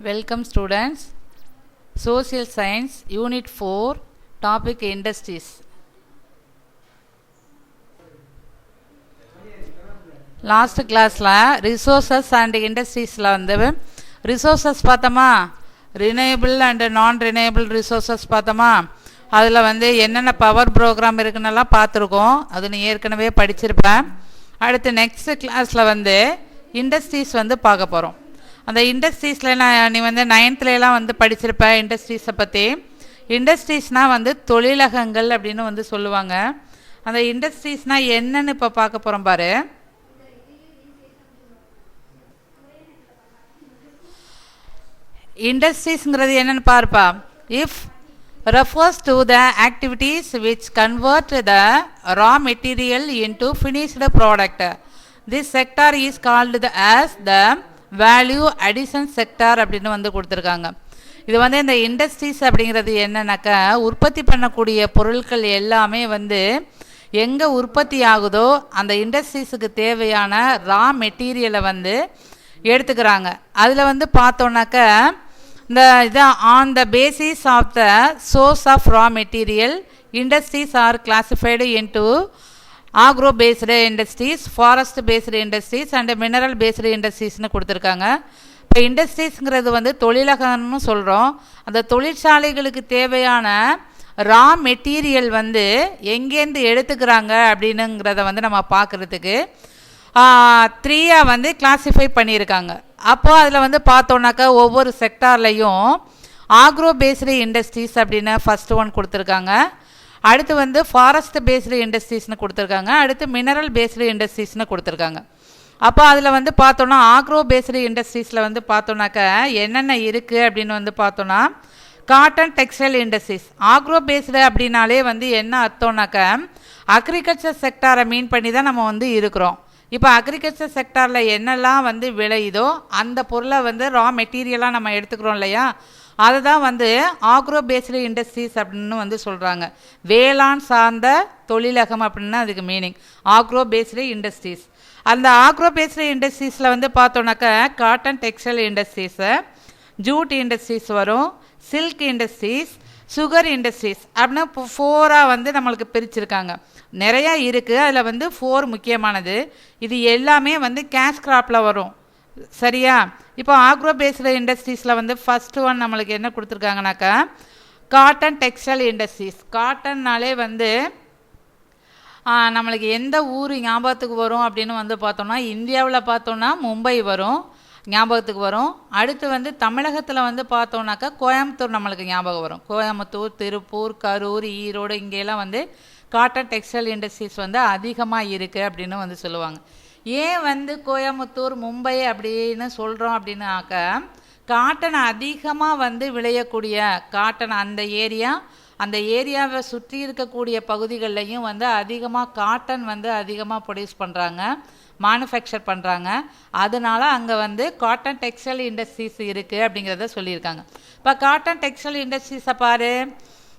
Welcome students. Social Science Unit 4 Topic Industries. Last classல resources and industries வந்து resources பார்த்தோமா, renewable and non-renewable resources பார்த்தோமா. அதில் வந்து என்னென்ன பவர் ப்ரோக்ராம் இருக்குன்னெல்லாம் பார்த்துருக்கோம். அது நீ ஏற்கனவே படிச்சிருப்பேன். அடுத்து நெக்ஸ்ட் கிளாஸில் வந்து இண்டஸ்ட்ரீஸ் வந்து பார்க்க போகிறோம். அந்த இண்டஸ்ட்ரீஸில் நீ வந்து 9th வந்து படிச்சிருப்ப இண்டஸ்ட்ரீஸை பற்றி. இண்டஸ்ட்ரீஸ்னால் வந்து தொழிலகங்கள் அப்படின்னு வந்து சொல்லுவாங்க. அந்த இண்டஸ்ட்ரீஸ்னால் என்னன்னு இப்போ பார்க்க போகிறோம் பாரு. இண்டஸ்ட்ரீஸ்ங்கிறது என்னென்னு பாருப்பா. If refers to the activities which convert the raw material into finished product. This sector is called as the value addition sector அப்படின்னு வந்து கொடுத்துருக்காங்க. இது வந்து இந்த இண்டஸ்ட்ரீஸ் அப்படிங்கிறது என்னன்னாக்கா, உற்பத்தி பண்ணக்கூடிய பொருட்கள் எல்லாமே வந்து எங்கே உற்பத்தி ஆகுதோ அந்த இண்டஸ்ட்ரீஸுக்கு தேவையான ரா மெட்டீரியலை வந்து எடுத்துக்கிறாங்க. அதில் வந்து பார்த்தோன்னாக்கா இந்த இதான் on the basis of the source of raw material industries are classified into agro based industries, forest based industries and mineral based இண்டஸ்ட்ரீஸ்னு கொடுத்துருக்காங்க. இப்போ இண்டஸ்ட்ரீஸுங்கிறது வந்து தொழிலகம்னு சொல்கிறோம். அந்த தொழிற்சாலைகளுக்கு தேவையான ரா மெட்டீரியல் வந்து எங்கேருந்து எடுத்துக்கிறாங்க அப்படின்னுங்கிறத வந்து நம்ம பார்க்குறதுக்கு 3 வந்து கிளாஸிஃபை பண்ணியிருக்காங்க. அப்போது அதில் வந்து பார்த்தோன்னாக்கா ஒவ்வொரு செக்டார்லையும் ஆக்ரோ பேஸ்டு இண்டஸ்ட்ரீஸ் அப்படின்னு ஃபஸ்ட்டு ஒன் கொடுத்துருக்காங்க. அடுத்து வந்து ஃபாரஸ்ட் பேஸ்டு இண்டஸ்ட்ரீஸ்னு கொடுத்துருக்காங்க. அடுத்து மினரல் பேஸ்டு இண்டஸ்ட்ரீஸ்னு கொடுத்துருக்காங்க. அப்போ அதில் வந்து பார்த்தோன்னா ஆக்ரோ பேஸ்டு இண்டஸ்ட்ரீஸில் வந்து பார்த்தோன்னாக்கா என்னென்ன இருக்குது அப்படின்னு வந்து பார்த்தோன்னா cotton textile industries. Agro based அப்படின்னாலே வந்து என்ன அர்த்தம்னாக்கா அக்ரிகல்ச்சர் செக்டாரை மீன் பண்ணி தான் நம்ம வந்து இருக்கிறோம். இப்போ அக்ரிகல்ச்சர் செக்டாரில் என்னெல்லாம் வந்து விளையுதோ அந்த பொருளை வந்து ரா மெட்டீரியலாக நம்ம எடுத்துக்கிறோம் இல்லையா, அதை தான் வந்து ஆக்ரோ பேஸ்டு இண்டஸ்ட்ரீஸ் அப்படின்னு வந்து சொல்கிறாங்க. வேளாண் சார்ந்த தொழிலகம் அப்படின்னு அதுக்கு மீனிங் ஆக்ரோ பேஸ்டு இண்டஸ்ட்ரீஸ். அந்த ஆக்ரோ பேஸ்டு இண்டஸ்ட்ரீஸில் வந்து பார்த்தோன்னாக்கா cotton textile industries, jute industries வரும், சில்க் இண்டஸ்ட்ரீஸ், சுகர் இண்டஸ்ட்ரீஸ் அப்படின்னு 4 வந்து நம்மளுக்கு பிரிச்சிருக்காங்க. நிறையா இருக்குது. அதில் வந்து 4 முக்கியமானது. இது எல்லாமே வந்து கேஷ் கிராப்பில் வரும். சரியா? இப்போ ஆக்ரோ பேஸ்டு இண்டஸ்ட்ரீஸில் வந்து ஃபஸ்ட்டு ஒன் நம்மளுக்கு என்ன கொடுத்துருக்காங்கனாக்கா காட்டன் டெக்ஸ்டைல் இண்டஸ்ட்ரீஸ். காட்டன்னாலே வந்து நம்மளுக்கு எந்த ஊர் ஞாபகத்துக்கு வரும் அப்படின்னு வந்து பார்த்தோம்னா இந்தியாவில் பார்த்தோன்னா மும்பை வரும் ஞாபகத்துக்கு வரும். அடுத்து வந்து தமிழகத்தில் வந்து பார்த்தோன்னாக்கா கோயம்புத்தூர் நம்மளுக்கு ஞாபகம் வரும். கோயம்புத்தூர், திருப்பூர், கரூர், ஈரோடு இங்கெல்லாம் வந்து காட்டன் டெக்ஸ்டைல் இண்டஸ்ட்ரீஸ் வந்து அதிகமாக இருக்குது அப்படின்னு வந்து சொல்லுவாங்க. ஏன் வந்து கோயம்புத்தூர், மும்பை அப்படின்னு சொல்கிறோம் அப்படின்னாக்கா காட்டன் அதிகமாக வந்து விளையக்கூடிய காட்டன் அந்த ஏரியாவை சுற்றி இருக்கக்கூடிய பகுதிகள்லையும் வந்து அதிகமாக காட்டன் வந்து அதிகமாக ப்ரொடியூஸ் பண்ணுறாங்க, மேனுஃபேக்சர் பண்ணுறாங்க. அதனால அங்கே வந்து காட்டன் டெக்ஸ்டைல் இண்டஸ்ட்ரீஸ் இருக்குது அப்படிங்கிறத சொல்லியிருக்காங்க. இப்போ காட்டன் டெக்ஸ்டைல் இண்டஸ்ட்ரீஸை பாரு.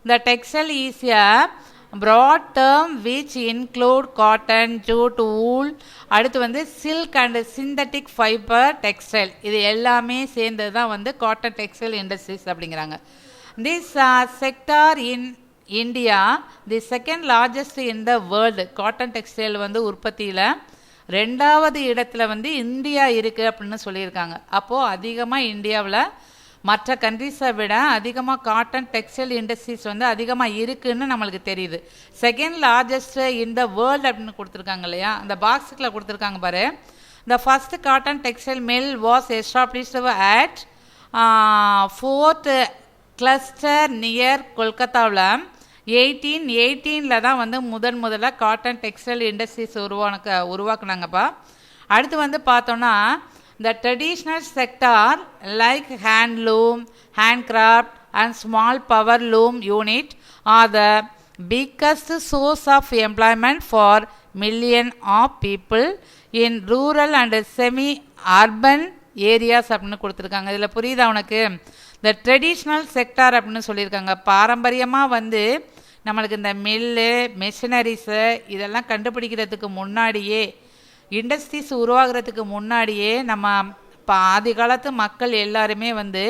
இந்த டெக்ஸ்டைல் ஈஸியாக broad term which include cotton, jute, wool, அடுத்து வந்து silk and synthetic fiber textile. இது எல்லாமே சேர்ந்தது தான் வந்து காட்டன் டெக்ஸ்டைல் இண்டஸ்ட்ரீஸ் அப்படிங்கிறாங்க. This sector in India, the second largest in the world. Cotton textile வந்து உற்பத்தியில் 2வது இடத்துல வந்து இந்தியா இருக்குது அப்படின்னு சொல்லியிருக்காங்க. அப்போது அதிகமாக இந்தியாவில் மற்ற கண்ட்ரிஸை விட அதிகமாக காட்டன் டெக்ஸ்டைல் இண்டஸ்ட்ரீஸ் வந்து அதிகமாக இருக்குதுன்னு நம்மளுக்கு தெரியுது. Second largest in the world அப்படின்னு கொடுத்துருக்காங்க இல்லையா, அந்த பாக்ஸுக்கில் கொடுத்துருக்காங்க பாரு. The first cotton textile mill was established at 4th cluster near கொல்கத்தாவில் 1818 தான் வந்து முதலாக காட்டன் டெக்ஸ்டைல் இண்டஸ்ட்ரீஸ் உருவாக்குனாங்கப்பா. அடுத்து வந்து பார்த்தோன்னா the traditional sector like handloom, handcraft and small power loom unit are the biggest source of employment for millions of people in rural and semi-urban areas அப்படின்னு கொடுத்துருக்காங்க. இதில் புரியுதா உனக்கு? இந்த ட்ரெடிஷ்னல் செக்டார் அப்படின்னு சொல்லியிருக்காங்க. பாரம்பரியமாக வந்து நம்மளுக்கு இந்த மில்லு, மெஷினரிஸு இதெல்லாம் கண்டுபிடிக்கிறதுக்கு முன்னாடியே, இண்டஸ்ட்ரீஸ் உருவாகிறதுக்கு முன்னாடியே நம்ம ஆதி காலத்து மக்கள் எல்லாருமே வந்து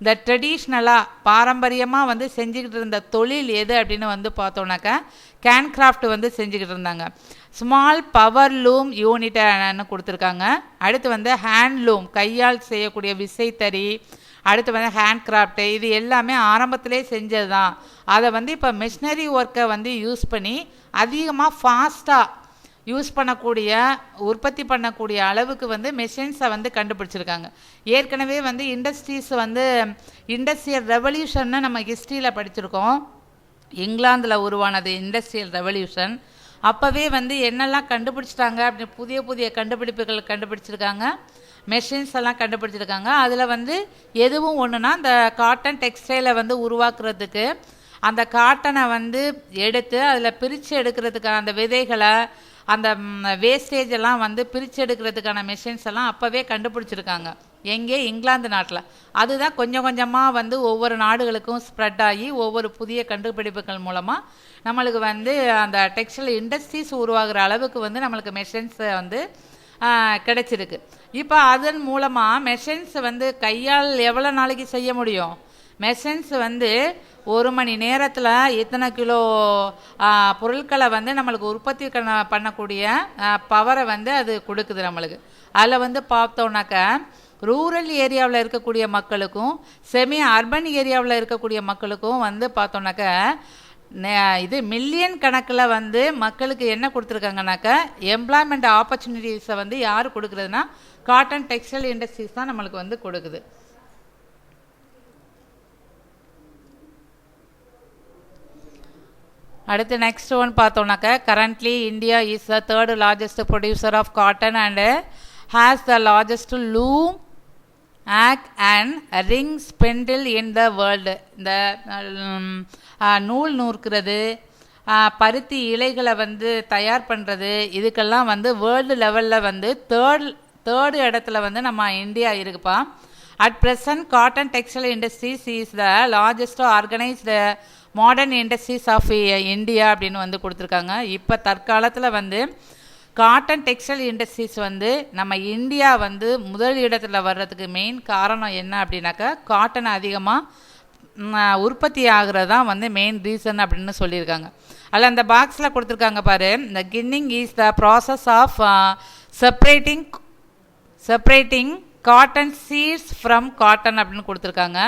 இந்த ட்ரெடிஷ்னலாக பாரம்பரியமாக வந்து செஞ்சுக்கிட்டு இருந்த தொழில் எது அப்படின்னு வந்து பார்த்தோன்னாக்கா கேன்கிராஃப்ட் வந்து செஞ்சுக்கிட்டு இருந்தாங்க. ஸ்மால் பவர் லூம் யூனிட்னு கொடுத்துருக்காங்க. அடுத்து வந்து ஹேண்ட்லூம் கையால் செய்யக்கூடிய விசைத்தறி, அடுத்து வந்து ஹேண்ட்கிராஃப்ட்டு, இது எல்லாமே ஆரம்பத்திலே செஞ்சது தான். அதை வந்து இப்போ மிஷினரி ஒர்க்கை வந்து யூஸ் பண்ணி அதிகமாக ஃபாஸ்ட்டாக யூஸ் பண்ணக்கூடிய உற்பத்தி பண்ணக்கூடிய அளவுக்கு வந்து மெஷின்ஸை வந்து கண்டுபிடிச்சிருக்காங்க. ஏற்கனவே வந்து இண்டஸ்ட்ரீஸ் வந்து இண்டஸ்ட்ரியல் ரெவல்யூஷன்னு நம்ம ஹிஸ்ட்ரியில் படிச்சிருக்கோம். இங்கிலாந்தில் உருவானது இண்டஸ்ட்ரியல் ரெவல்யூஷன். அப்போவே வந்து என்னெல்லாம் கண்டுபிடிச்சிட்டாங்க அப்படின்னு புதிய புதிய கண்டுபிடிப்புகள் கண்டுபிடிச்சிருக்காங்க, மெஷின்ஸ் எல்லாம் கண்டுபிடிச்சிருக்காங்க. அதில் வந்து எதுவும் ஒன்றுனா இந்த காட்டன் டெக்ஸ்டைலை வந்து உருவாக்குறதுக்கு அந்த காட்டனை வந்து எடுத்து அதில் பிரித்து எடுக்கிறதுக்கான அந்த விதைகளை அந்த வேஸ்டேஜ் எல்லாம் வந்து பிரித்து எடுக்கிறதுக்கான மெஷின்ஸ் எல்லாம் அப்போவே கண்டுபிடிச்சிருக்காங்க. எங்கே? இங்கிலாந்து நாட்டில். அதுதான் கொஞ்சம் கொஞ்சமாக வந்து ஒவ்வொரு நாடுகளுக்கும் ஸ்ப்ரெட் ஆகி ஒவ்வொரு புதிய கண்டுபிடிப்புகள் மூலமாக நம்மளுக்கு வந்து அந்த டெக்ஸ்டைல் இண்டஸ்ட்ரீஸ் உருவாகிற அளவுக்கு வந்து நம்மளுக்கு மெஷின்ஸை வந்து கிடைச்சிருக்கு. இப்போ அதன் மூலமாக மெஷின்ஸ் வந்து கையால் எவ்வளோ நாளைக்கு செய்ய முடியும்? மெஷின்ஸ் வந்து 1 மணி நேரத்தில் இத்தனை கிலோ பொருட்களை வந்து நம்மளுக்கு உற்பத்தி பண்ணக்கூடிய பவரை வந்து அது கொடுக்குது நம்மளுக்கு. அதில் வந்து பார்த்தோன்னாக்கா ரூரல் ஏரியாவில் இருக்கக்கூடிய மக்களுக்கும் செமி அர்பன் ஏரியாவில் இருக்கக்கூடிய மக்களுக்கும் வந்து பார்த்தோன்னாக்கா இது மில்லியன் கணக்கில் வந்து மக்களுக்கு என்ன கொடுத்துருக்காங்கனாக்கா எம்ப்ளாய்மெண்ட் ஆப்பர்ச்சுனிட்டிஸை வந்து யார் கொடுக்குறதுனா காட்டன் டெக்ஸ்டைல் இண்டஸ்ட்ரீஸ் தான் நம்மளுக்கு வந்து கொடுக்குது. அடுத்து நெக்ஸ்ட் ஒன் பார்த்தோம்னாக்கா currently India is the 3rd largest producer of cotton and has the largest loom, ஆக் and ring spindle in the world. இந்த நூல் நூற்கிறது, பருத்தி இலைகளை வந்து தயார் பண்ணுறது, இதுக்கெல்லாம் வந்து வேர்ல்டு லெவலில் வந்து தேர்டு இடத்துல வந்து நம்ம இந்தியா இருக்குப்பா. At present cotton textile industries is the largest organised modern industries of India அப்படின்னு வந்து கொடுத்துருக்காங்க. இப்போ தற்காலத்தில் வந்து காட்டன் டெக்ஸ்டைல் இண்டஸ்ட்ரீஸ் வந்து நம்ம இந்தியா வந்து முதல் இடத்துல வர்றதுக்கு மெயின் காரணம் என்ன அப்படின்னாக்கா காட்டன் அதிகமாக உற்பத்தி ஆகிறது தான் வந்து மெயின் ரீசன் அப்படின்னு சொல்லியிருக்காங்க. அதில் அந்த பாக்ஸில் கொடுத்துருக்காங்க பாரு, இந்த கின்னிங் is the process of separating cotton seeds from cotton அப்படின்னு கொடுத்துருக்காங்க.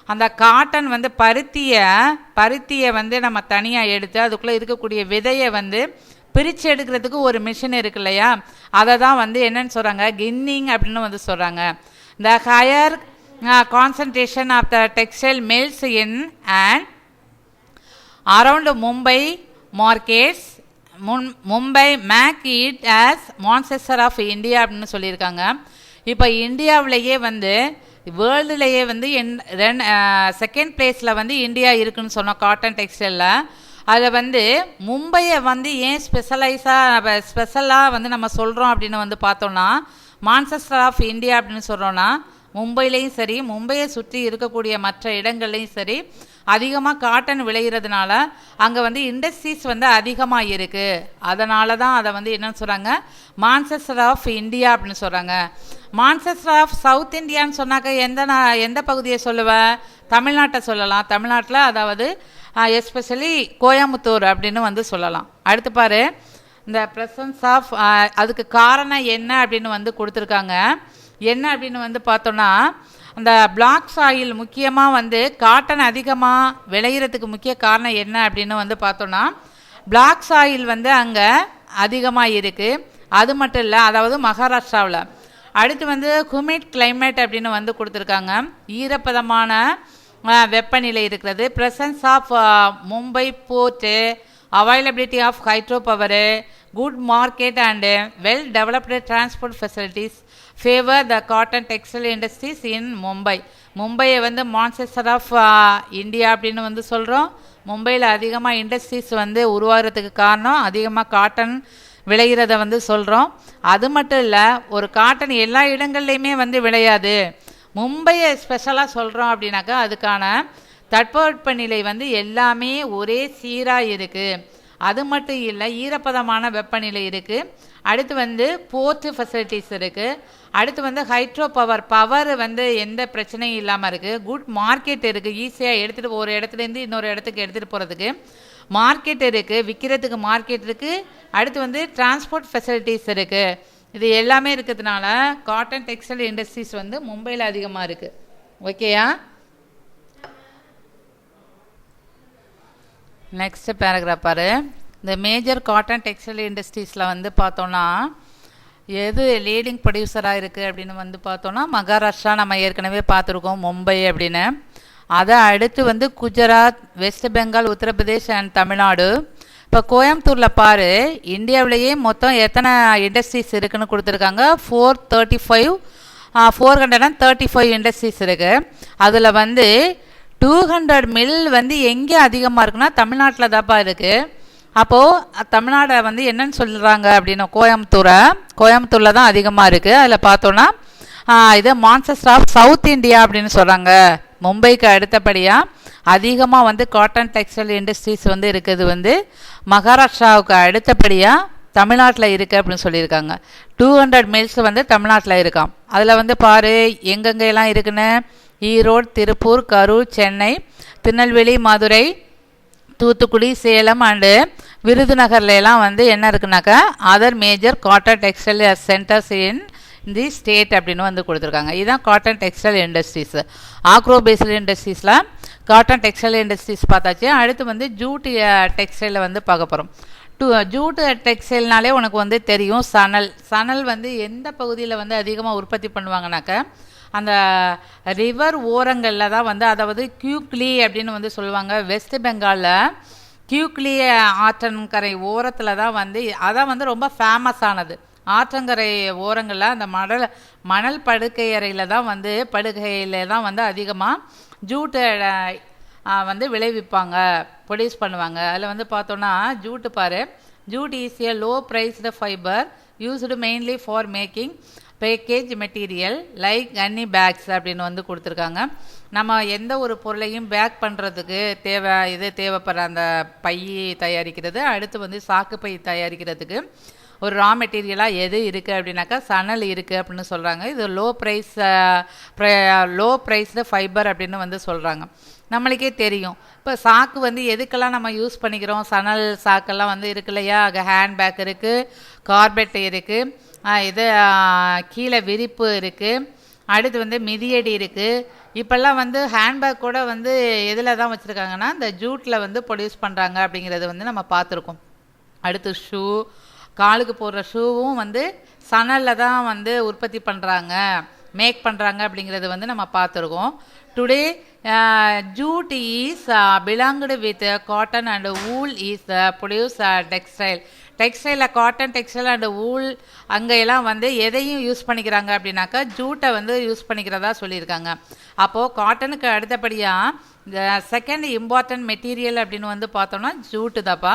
அந்த காட்டன் வந்து பருத்தியை வந்து நம்ம தனியாக எடுத்து அதுக்குள்ளே இருக்கக்கூடிய விதையை வந்து பிரித்து எடுக்கிறதுக்கு ஒரு மிஷின் இருக்கு இல்லையா, அதை தான் வந்து என்னன்னு சொல்கிறாங்க கின்னிங் அப்படின்னு வந்து சொல்கிறாங்க. The higher concentration of the textile mills in and around Mumbai markets Mumbai make it as Manchester of India அப்படின்னு சொல்லியிருக்காங்க. இப்போ இந்தியாவிலேயே வந்து வேர்ல்டுலேயே வந்து செகண்ட் பிளேஸில் வந்து இந்தியா இருக்குதுன்னு சொன்னோம் காட்டன் டெக்ஸ்டைலில். அதை வந்து மும்பையை வந்து ஏன் ஸ்பெஷலாக வந்து நம்ம சொல்கிறோம் அப்படின்னு வந்து பார்த்தோன்னா மான்செஸ்டர் ஆஃப் இந்தியா அப்படின்னு சொல்கிறோன்னா மும்பையிலையும் சரி மும்பையை சுற்றி இருக்கக்கூடிய மற்ற இடங்கள்லையும் சரி அதிகமாக காட்டன் விளையிறதுனால அங்கே வந்து இண்டஸ்ட்ரீஸ் வந்து அதிகமாக இருக்குது. அதனால தான் அதை வந்து என்னன்னு சொல்கிறாங்க மான்செஸ்டர் ஆஃப் இந்தியா அப்படின்னு சொல்கிறாங்க. மான்செஸ்டர் ஆஃப் சவுத் இந்தியான்னு சொன்னாக்க எந்த பகுதியை சொல்லுவேன்? தமிழ்நாட்டை சொல்லலாம். தமிழ்நாட்டில் அதாவது எஸ்பெஷலி கோயம்புத்தூர் அப்படின்னு வந்து சொல்லலாம். அடுத்து பாரு, இந்த ப்ரெசன்ஸ் ஆஃப் அதுக்கு காரணம் என்ன அப்படின்னு வந்து கொடுத்துருக்காங்க. என்ன அப்படின்னு வந்து பார்த்தோன்னா அந்த பிளாக் சாயில் முக்கியமாக வந்து காட்டன் அதிகமாக விளையிறதுக்கு முக்கிய காரணம் என்ன அப்படின்னு வந்து பார்த்தோன்னா பிளாக் சாயில் வந்து அங்கே அதிகமாக இருக்குது. அது மட்டும் இல்லை, அதாவது மகாராஷ்டிராவில். அடுத்து வந்து ஹுமிட் கிளைமேட் அப்படின்னு வந்து கொடுத்துருக்காங்க. ஈரப்பதமான வெப்பநிலை இருக்கிறது. Presence of Mumbai port, availability of hydro power, good market and well developed transport facilities favour the cotton textile industries in Mumbai. மும்பையை வந்து மான்செஸ்டர் ஆஃப் இந்தியா அப்படின்னு வந்து சொல்கிறோம். மும்பையில் அதிகமாக இண்டஸ்ட்ரீஸ் வந்து உருவாகிறதுக்கு காரணம் அதிகமாக காட்டன் விளைகிறத வந்து சொல்கிறோம். அது மட்டும் இல்லை, ஒரு காட்டன் எல்லா இடங்கள்லையுமே வந்து விளையாது. மும்பையை ஸ்பெஷலாக சொல்கிறோம் அப்படின்னாக்கா அதுக்கான தட்பவெப்பநிலை வந்து எல்லாமே ஒரே சீராக இருக்குது. அது மட்டும் இல்லை, ஈரப்பதமான வெப்பநிலை இருக்குது. அடுத்து வந்து போர்ட் ஃபெசிலிட்டிஸ் இருக்குது. அடுத்து வந்து ஹைட்ரோ பவர் வந்து எந்த பிரச்சனையும் இல்லாமல் இருக்குது. குட் மார்க்கெட் இருக்குது, ஈஸியாக எடுத்துகிட்டு ஒரு இடத்துலேருந்து இன்னொரு இடத்துக்கு எடுத்துகிட்டு போகிறதுக்கு மார்க்கெட் இருக்குது, விற்கிறதுக்கு மார்க்கெட் இருக்குது. அடுத்து வந்து டிரான்ஸ்போர்ட் ஃபெசிலிட்டிஸ் இருக்குது. இது எல்லாமே இருக்கிறதுனால காட்டன் டெக்ஸ்டைல் இண்டஸ்ட்ரீஸ் வந்து மும்பையில் அதிகமாக இருக்குது. ஓகேயா? நெக்ஸ்ட் பேராகிராஃப் பாரு. இந்த மேஜர் காட்டன் டெக்ஸ்டைல் இண்டஸ்ட்ரீஸில் வந்து பார்த்தோன்னா எது லீடிங் ப்ரொடியூசராக இருக்குது அப்படின்னு வந்து பார்த்தோன்னா மகாராஷ்டிரா நம்ம ஏற்கனவே பார்த்துருக்கோம், மும்பை அப்படின்னு. அதை அடுத்து வந்து குஜராத், வெஸ்ட் பெங்கால், உத்தரப்பிரதேஷ் அண்ட் தமிழ்நாடு. இப்போ கோயம்புத்தூரில் பாரு, இந்தியாவிலேயே மொத்தம் எத்தனை இண்டஸ்ட்ரீஸ் இருக்குதுன்னு கொடுத்துருக்காங்க. 435 இண்டஸ்ட்ரீஸ் இருக்குது. அதில் வந்து 200 மில் வந்து எங்கே அதிகமாக இருக்குன்னா தமிழ்நாட்டில் தான்ப்பா இருக்குது. அப்போது தமிழ்நாடை வந்து என்னன்னு சொல்கிறாங்க அப்படின்னா கோயம்புத்தூரில் தான் அதிகமாக இருக்குது. அதில் பார்த்தோன்னா இது மான்செஸ்டர் ஆஃப் சவுத் இந்தியா அப்படின்னு சொல்கிறாங்க. மும்பைக்கு அடுத்தபடியாக அதிகமாக வந்து காட்டன் டெக்ஸ்டைல் இண்டஸ்ட்ரீஸ் வந்து இருக்குது வந்து மகாராஷ்டிராவுக்கு அடுத்தபடியாக தமிழ்நாட்டில் இருக்குது அப்படின்னு சொல்லியிருக்காங்க. 200 மில்ஸ் வந்து தமிழ்நாட்டில் இருக்கான். அதில் வந்து பாரு எங்கெங்கெல்லாம் இருக்குன்னு: ஈரோடு, திருப்பூர், கரூர், சென்னை, திருநெல்வேலி, மதுரை, தூத்துக்குடி, சேலம் அண்டு விருதுநகர்லாம் வந்து என்ன இருக்குனாக்கா other major cotton textile centres in the state அப்படின்னு வந்து கொடுத்துருக்காங்க. இதுதான் cotton textile industries. Agro based இண்டஸ்ட்ரீஸில் காட்டன் டெக்ஸ்டைல் இண்டஸ்ட்ரீஸ் பார்த்தாச்சு. அடுத்து வந்து ஜூட் டெக்ஸ்டைலில் வந்து பார்க்க போகிறோம். ஜூட் டெக்ஸ்டைல்னாலே உனக்கு வந்து தெரியும், சணல் வந்து எந்த பகுதியில் வந்து அதிகமாக உற்பத்தி பண்ணுவாங்கனாக்கா அந்த ரிவர் ஓரங்களில் தான் வந்து, அதாவது கியூக்லி அப்படின்னு வந்து சொல்லுவாங்க. வெஸ்ட் பெங்காலில் கியூக்லி ஆற்றங்கரை ஓரத்தில் தான் வந்து அதான் வந்து ரொம்ப ஃபேமஸ் ஆனது. ஆற்றங்கரை ஓரங்களில் அந்த மணல் படுக்கையறையில் தான் வந்து அதிகமாக ஜூட்டை வந்து விளைவிப்பாங்க, ப்ரொடியூஸ் பண்ணுவாங்க. அதில் வந்து பார்த்தோன்னா ஜூட்டு பாரு, jute is a low priced fibre used mainly for making package material like gunny bags அப்படின்னு வந்து கொடுத்துருக்காங்க. நம்ம எந்த ஒரு பொருளையும் பேக் பண்ணுறதுக்கு தேவைப்படுற அந்த பை தயாரிக்கிறது, அடுத்து வந்து சாக்கு பை தயாரிக்கிறதுக்கு ஒரு ரா மெட்டீரியலாக எது இருக்குது அப்படின்னாக்கா சணல் இருக்குது அப்படின்னு சொல்கிறாங்க. இது லோ ப்ரைஸ்டு ஃபைபர் அப்படின்னு வந்து சொல்கிறாங்க. நம்மளுக்கே தெரியும், இப்போ சாக்கு வந்து எதுக்கெல்லாம் நம்ம யூஸ் பண்ணிக்கிறோம். சணல் சாக்கெல்லாம் வந்து இருக்கு இல்லையா, அங்கே ஹேண்ட்பேக் இருக்குது, கார்பெட் இருக்குது, இது கீழே விரிப்பு இருக்குது, அடுத்து வந்து மிதியடி இருக்குது. இப்போல்லாம் வந்து ஹேண்ட்பேக் கூட வந்து எதில் தான் வச்சுருக்காங்கன்னா இந்த ஜூட்டில் வந்து ப்ரொடியூஸ் பண்ணுறாங்க அப்படிங்கிறது வந்து நம்ம பார்த்துருக்கோம். அடுத்து ஷூ, காலுக்கு போடுற ஷூவும் வந்து சணலில் தான் வந்து உற்பத்தி பண்ணுறாங்க, மேக் பண்ணுறாங்க அப்படிங்கிறது வந்து நம்ம பார்த்துருக்கோம். Today jute is belonged with cotton and wool is produce டெக்ஸ்டைலில் காட்டன், டெக்ஸ்டைல் அண்ட் வூல் அங்கெல்லாம் வந்து எதையும் யூஸ் பண்ணிக்கிறாங்க அப்படின்னாக்கா ஜூட்டை வந்து யூஸ் பண்ணிக்கிறதா சொல்லியிருக்காங்க. அப்போது காட்டனுக்கு அடுத்தபடியாக இந்த செகண்ட் இம்பார்ட்டன்ட் மெட்டீரியல் அப்படின்னு வந்து பார்த்தோம்னா ஜூட்டு தாப்பா.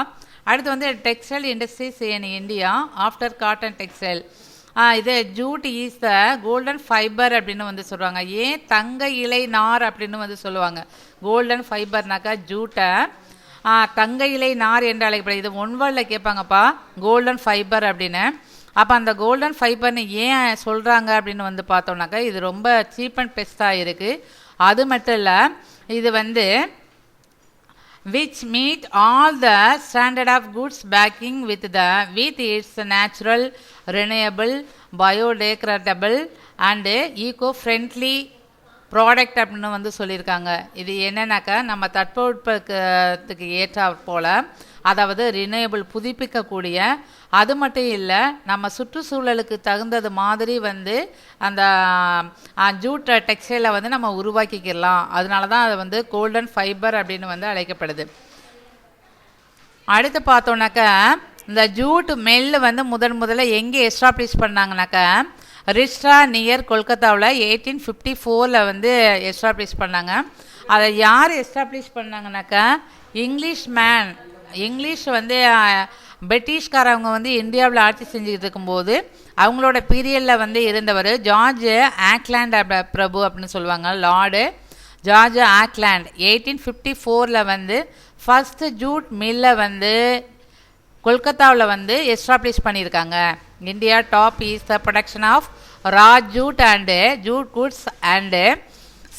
அடுத்து வந்து textile industries in India after cotton textile. இது jute is the golden fibre அப்படின்னு வந்து சொல்லுவாங்க. ஏன் தங்க இலை நார் அப்படின்னு வந்து சொல்லுவாங்க. கோல்டன் ஃபைபர்னாக்கா ஜூட்டை தங்க இலை நார் என்று அழைக்கப்படுது. இது ஒன்வர்டில் கேட்பாங்கப்பா கோல்டன் ஃபைபர் அப்படின்னு. அப்போ அந்த கோல்டன் ஃபைபர்னு ஏன் சொல்கிறாங்க அப்படின்னு வந்து பார்த்தோம்னாக்கா இது ரொம்ப சீப் அண்ட் பெஸ்ட்டாக இருக்குது. அது மட்டும் இல்லை, இது வந்து which meet all the standard of goods backing with its natural, renewable, biodegradable and eco-friendly product அப்படின்னு வந்து சொல்லியிருக்காங்க. இது என்னன்னாக்கா நம்ம தட்பவெப்பத்துக்கு ஏற்ற போல், அதாவது ரினியூவபிள் புதுப்பிக்கக்கூடிய, அது மட்டும் இல்லை நம்ம சுற்றுச்சூழலுக்கு தகுந்தது மாதிரி வந்து அந்த ஜூட் டெக்ஸ்டைலை வந்து நம்ம உருவாக்கிக்கலாம். அதனால தான் அது வந்து கோல்டன் ஃபைபர் அப்படின்னு வந்து அழைக்கப்படுது. அடுத்து பார்த்தோன்னாக்கா இந்த ஜூட் மெல்லு வந்து முதல்ல எங்கே எஸ்டாப்ளிஷ் பண்ணாங்கனாக்கா ரிஷ்டா நியர் கொல்கத்தாவில் 1854 வந்து எஸ்டாப்ளிஷ் பண்ணாங்க. அதை யார் எஸ்டாப்ளிஷ் பண்ணாங்கனாக்கா இங்கிலீஷ் வந்து பிரிட்டிஷ்காரவங்க வந்து இந்தியாவில் ஆட்சி செஞ்சுக்கிட்டு இருக்கும்போது அவங்களோட பீரியடில் வந்து இருந்தவர் ஜார்ஜ் ஆக்லாண்ட் பிரபு அப்படின்னு சொல்லுவாங்க. லார்டு ஜார்ஜ் ஆக்லாண்ட் 1854 வந்து ஃபஸ்ட்டு ஜூட் மில்லை வந்து கொல்கத்தாவில் வந்து எஸ்டாப்ளிஷ் பண்ணியிருக்காங்க. India top is the production of raw jute and jute goods and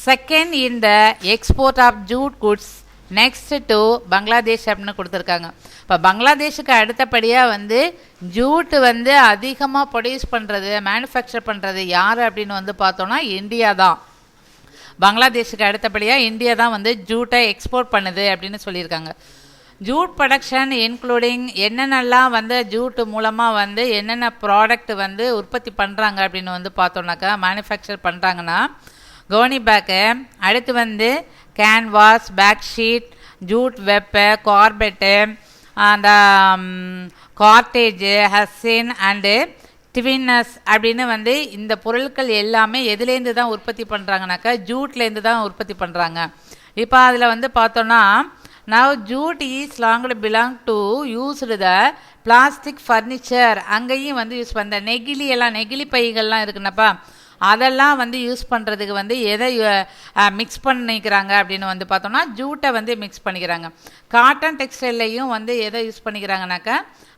second in the export of jute goods next to Bangladesh அப்படின்னு கொடுத்துருக்காங்க. இப்போ பங்களாதேஷுக்கு அடுத்தபடியாக வந்து ஜூட்டு வந்து அதிகமாக ப்ரொடியூஸ் பண்ணுறது மேனுஃபேக்சர் பண்ணுறது யார் அப்படின்னு வந்து பார்த்தோன்னா இந்தியா தான். பங்களாதேஷுக்கு அடுத்தபடியாக இந்தியா தான் வந்து ஜூட்டை எக்ஸ்போர்ட் பண்ணுது அப்படின்னு சொல்லியிருக்காங்க. ஜூட் ப்ரொடக்ஷன் இன்க்ளூடிங் என்னென்னலாம் வந்து ஜூட்டு மூலமாக வந்து என்னென்ன ப்ராடக்ட் வந்து உற்பத்தி பண்ணுறாங்க அப்படின்னு வந்து பார்த்தோன்னாக்கா மேனுஃபேக்சர் பண்ணுறாங்கன்னா கோனி பேக்கு, அடுத்து வந்து canvas, bag sheet, jute web, carpet, அந்த கார்டேஜு, ஹசின் அண்டு டிவினஸ் அப்படின்னு வந்து இந்த பொருட்கள் எல்லாமே எதுலேருந்து தான் உற்பத்தி பண்ணுறாங்கனாக்கா ஜூட்லேருந்து தான் உற்பத்தி பண்ணுறாங்க. இப்போ அதில் வந்து பார்த்தோன்னா now jute is long belong to used the plastic furniture, அங்கேயும் வந்து யூஸ் பண்ணுற நெகிழி பைகள்லாம் இருக்குன்னப்பா அதெல்லாம் வந்து யூஸ் பண்ணுறதுக்கு வந்து எதை மிக்ஸ் பண்ணிக்கிறாங்க அப்படின்னு வந்து பார்த்தோம்னா ஜூட்டை வந்து மிக்ஸ் பண்ணிக்கிறாங்க. காட்டன் டெக்ஸ்டைல்லையும் வந்து எதை யூஸ் பண்ணிக்கிறாங்கனாக்கா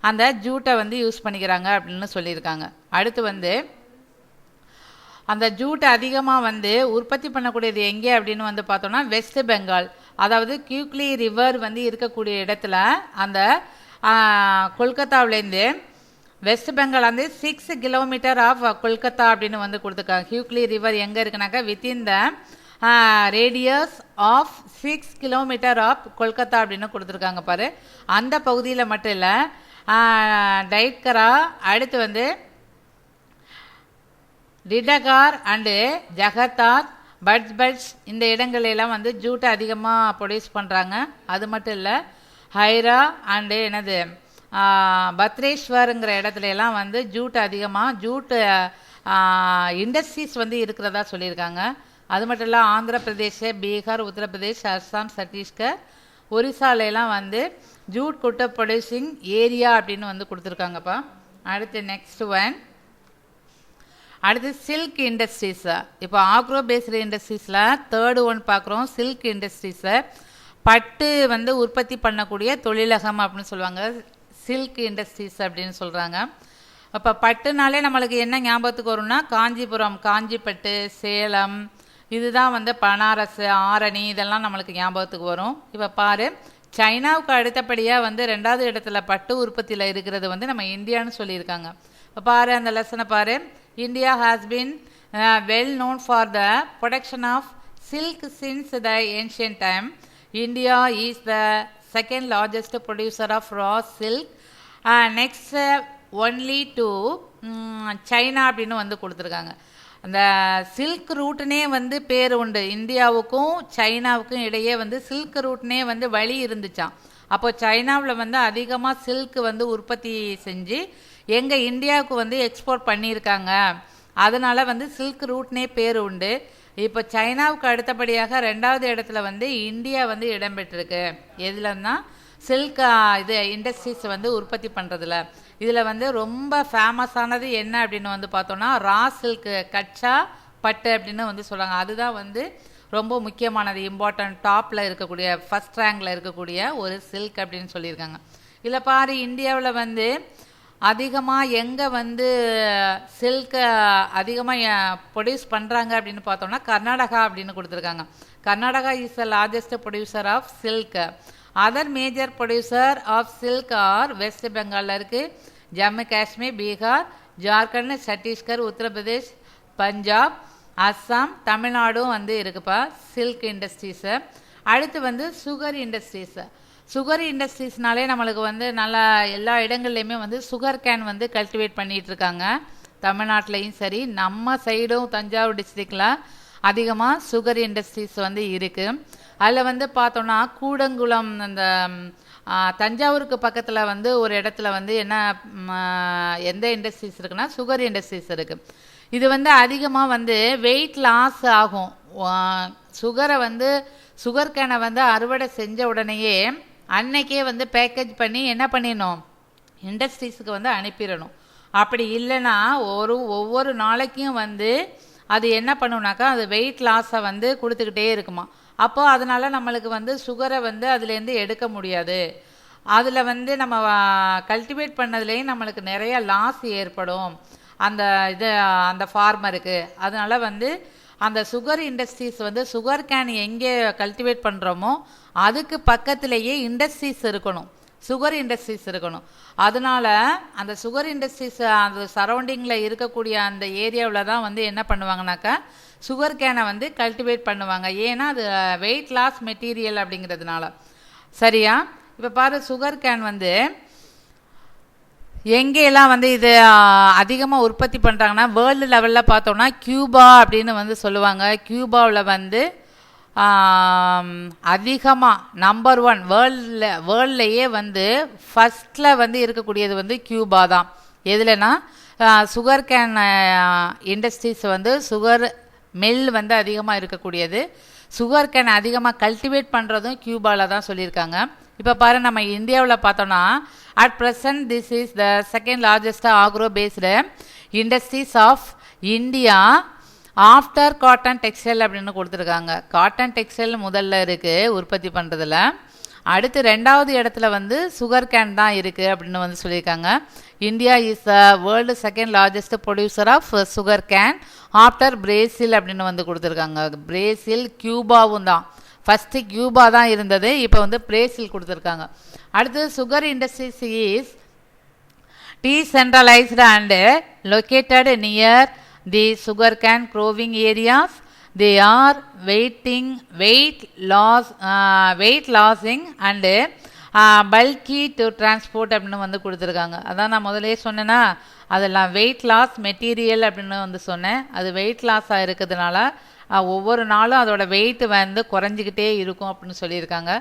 அந்த ஜூட்டை வந்து யூஸ் பண்ணிக்கிறாங்க அப்படின்னு சொல்லியிருக்காங்க. அடுத்து வந்து அந்த ஜூட்டை அதிகமாக வந்து உற்பத்தி பண்ணக்கூடியது எங்கே அப்படின்னு வந்து பார்த்தோம்னா வெஸ்ட் பெங்கால், அதாவது கியூக்லி ரிவர் வந்து இருக்கக்கூடிய இடத்துல அந்த கொல்கத்தாவிலேருந்து வெஸ்ட் பெங்கால் வந்து 6 கிலோமீட்டர் ஆஃப் கொல்கத்தா அப்படின்னு வந்து கொடுத்துருக்காங்க. ஹியூக்லி ரிவர் எங்கே இருக்குனாக்கா within the radius of 6 kilometre of Kolkata அப்படின்னு கொடுத்துருக்காங்க பாரு. அந்த பகுதியில் மட்டும் இல்லை, டைட்கரா, அடுத்து வந்து டிடகார் அண்டு ஜகதாத், பட்ஸ் இந்த இடங்களெல்லாம் வந்து ஜூட்டை அதிகமாக ப்ரொடியூஸ் பண்ணுறாங்க. அது மட்டும் இல்லை, ஹைரா அண்டு என்னது பத்ரேஸ்வருங்கிற இடத்துல எல்லாம் வந்து ஜூட்டு அதிகமாக ஜூட்டு இண்டஸ்ட்ரீஸ் வந்து இருக்கிறதா சொல்லியிருக்காங்க. அது மட்டும் இல்லை, ஆந்திர பிரதேஷ், பீகார், உத்தரப்பிரதேஷ், அஸ்ஸாம், சத்தீஸ்கர், ஒரிசாலெல்லாம் வந்து ஜூட் குட்டை ப்ரொடியூசிங் ஏரியா அப்படின்னு வந்து கொடுத்துருக்காங்கப்பா. அடுத்து நெக்ஸ்ட் ஒன், அடுத்து சில்க் இண்டஸ்ட்ரீஸை. இப்போ ஆக்ரோ பேஸ்டு இண்டஸ்ட்ரீஸில் தேர்டு ஒன் பார்க்குறோம். சில்க் இண்டஸ்ட்ரீஸை பட்டு வந்து உற்பத்தி பண்ணக்கூடிய தொழிலகம் அப்படின்னு சொல்லுவாங்க, சில்க் இண்டஸ்ட்ரீஸ் அப்படின்னு சொல்கிறாங்க. அப்போ பட்டுனாலே நம்மளுக்கு என்ன ஞாபகத்துக்கு வரும்னா காஞ்சிபுரம், காஞ்சிப்பட்டு, சேலம், இதுதான் வந்து பனாரஸ், ஆரணி, இதெல்லாம் நம்மளுக்கு ஞாபகத்துக்கு வரும். இப்போ பாரு, சைனாவுக்கு அடுத்தபடியாக வந்து 2வது இடத்துல பட்டு உற்பத்தியில் இருக்கிறது வந்து நம்ம இந்தியான்னு சொல்லியிருக்காங்க. இப்போ பாரு, அந்த லெசனை பாரு. India has been well known for the production of silk since the ancient time. India is the second largest producer of raw silk, next only to China அப்படின்னு வந்து கொடுத்துருக்காங்க. அந்த சில்க் ரூட்னே வந்து பேர் உண்டு. இந்தியாவுக்கும் சைனாவுக்கும் இடையே வந்து சில்க் ரூட்னே வந்து வழி இருந்துச்சான். அப்போ சைனாவில் வந்து அதிகமாக சில்க் வந்து உற்பத்தி செஞ்சு எங்கள் இந்தியாவுக்கு வந்து எக்ஸ்போர்ட் பண்ணியிருக்காங்க. அதனால் வந்து சில்க் ரூட்னே பேர் உண்டு. இப்போ சைனாவுக்கு அடுத்தபடியாக 2வது இடத்துல வந்து இந்தியா வந்து இடம்பெற்றிருக்கு. எதுலன்னா சில்க் இது இண்டஸ்ட்ரீஸ் வந்து உற்பத்தி பண்ணுறதுல. இதில் வந்து ரொம்ப ஃபேமஸானது என்ன அப்படின்னு வந்து பார்த்தோன்னா ரா சில்க்கு, கச்சா பட்டு அப்படின்னு வந்து சொல்கிறாங்க. அதுதான் வந்து ரொம்ப முக்கியமானது, இம்பார்ட்டன்ட், டாப்பில் இருக்கக்கூடிய, ஃபஸ்ட் ரேங்கில் இருக்கக்கூடிய ஒரு சில்க் அப்படின்னு சொல்லியிருக்காங்க. இதில் பாரு, இந்தியாவில் வந்து அதிகமாக எங்கே வந்து சில்கை அதிகமாக ப்ரொடியூஸ் பண்ணுறாங்க அப்படின்னு பார்த்தோம்னா கர்நாடகா அப்படின்னு கொடுத்துருக்காங்க. Karnataka is the largest producer of silk. Other major producer of silk are West பெங்காலில் இருக்குது, ஜம்மு காஷ்மீர், பீகார், ஜார்க்கண்ட், சத்தீஸ்கர், உத்தரப்பிரதேஷ், பஞ்சாப், அஸ்ஸாம், தமிழ்நாடும் வந்து இருக்குப்பா சில்க் இண்டஸ்ட்ரீஸு. அடுத்து வந்து சுகர் இண்டஸ்ட்ரீஸு. சுகர் இண்டஸ்ட்ரீஸ்னாலே நம்மளுக்கு வந்து நல்லா எல்லா இடங்கள்லையுமே வந்து சுகர் கேன் வந்து கல்டிவேட் பண்ணிகிட்ருக்காங்க. தமிழ்நாட்டிலையும் சரி, நம்ம சைடும் தஞ்சாவூர் டிஸ்ட்ரிக்டில் அதிகமாக சுகர் இண்டஸ்ட்ரீஸ் வந்து இருக்குது. அதில் வந்து பார்த்தோன்னா கூடங்குளம், அந்த தஞ்சாவூருக்கு பக்கத்தில் வந்து ஒரு இடத்துல வந்து என்ன எந்த இண்டஸ்ட்ரீஸ் இருக்குன்னா சுகர் இண்டஸ்ட்ரீஸ் இருக்குது. இது வந்து அதிகமாக வந்து வெயிட் லாஸ் ஆகும். சுகரை வந்து சுகர் கேனை வந்து அறுவடை செஞ்ச உடனேயே அன்னைக்கே வந்து பேக்கேஜ் பண்ணி என்ன பண்ணிடணும், இண்டஸ்ட்ரீஸுக்கு வந்து அனுப்பிடணும். அப்படி இல்லைன்னா ஒவ்வொரு நாளைக்கும் வந்து அது என்ன பண்ணுனாக்கா அது வெயிட் லாஸை வந்து கொடுத்துக்கிட்டே இருக்குமா. அப்போ அதனால் நம்மளுக்கு வந்து சுகரை வந்து அதுலேருந்து எடுக்க முடியாது. அதில் வந்து நம்ம கல்டிவேட் பண்ணதுலேயும் நம்மளுக்கு நிறைய லாஸ் ஏற்படும் அந்த அந்த ஃபார்மருக்கு. அதனால வந்து அந்த சுகர் இண்டஸ்ட்ரீஸ் வந்து சுகர் கேன் எங்கே கல்டிவேட் பண்ணுறோமோ அதுக்கு பக்கத்திலேயே இண்டஸ்ட்ரீஸ் இருக்கணும், சுகர் இண்டஸ்ட்ரீஸ் இருக்கணும். அதனால அந்த சுகர் இண்டஸ்ட்ரீஸ் அந்த சரௌண்டிங்கில் இருக்கக்கூடிய அந்த ஏரியாவில் தான் வந்து என்ன பண்ணுவாங்கனாக்கா சுகர் கேனை வந்து கல்டிவேட் பண்ணுவாங்க. ஏன்னா அது வெயிட் லாஸ் மெட்டீரியல் அப்படிங்கிறதுனால. சரியா? இப்போ பாரு, சுகர் கேன் வந்து எங்கெல்லாம் வந்து இது அதிகமாக உற்பத்தி பண்ணுறாங்கன்னா வேர்ல்டு லெவலில் பார்த்தோன்னா கியூபா அப்படின்னு வந்து சொல்லுவாங்க. கியூபாவில் வந்து அதிகமாக நம்பர் 1 வேர்ல்ட்லேயே வந்து ஃபஸ்ட்டில் வந்து இருக்கக்கூடியது வந்து கியூபா தான். எதுலனா சுகர் கேன் இண்டஸ்ட்ரீஸ் வந்து சுகர் மில் வந்து அதிகமாக இருக்கக்கூடியது. சுகர் கேன் அதிகமாக கல்டிவேட் பண்ணுறதும் கியூபாவில் தான் சொல்லியிருக்காங்க. இப்போ பாரு, நம்ம இந்தியாவில் பார்த்தோன்னா at present this is the second largest agro based industries of India after cotton textile அப்படின்னு கொடுத்துருக்காங்க. காட்டன் டெக்ஸ்டைல் முதல்ல இருக்குது உற்பத்தி பண்ணுறதுல. அடுத்து 2வது இடத்துல வந்து சுகர் கேன் தான் இருக்குது அப்படின்னு வந்து சொல்லியிருக்காங்க. India is the world second largest producer of sugar cane after Brazil அப்படின்னு வந்து கொடுத்துருக்காங்க. பிரேசில் கியூபாவும் தான். ஃபஸ்ட்டு கியூபா தான் இருந்தது, இப்போ வந்து பிரேசில் கொடுத்துருக்காங்க. அடுத்து sugar industries is decentralised and located near the sugar cane growing areas. They are weight losing and bulky to transport அப்படின்னு வந்து கொடுத்துருக்காங்க. அதான் நான் முதலே சொன்னேன்னா அதெல்லாம் வெயிட் லாஸ் மெட்டீரியல் அப்படின்னு வந்து சொன்னேன். அது வெயிட் லாஸாக இருக்கிறதுனால ஒவ்வொரு நாளும் அதோட வெயிட் வந்து குறைஞ்சிக்கிட்டே இருக்கும் அப்படின்னு சொல்லியிருக்காங்க.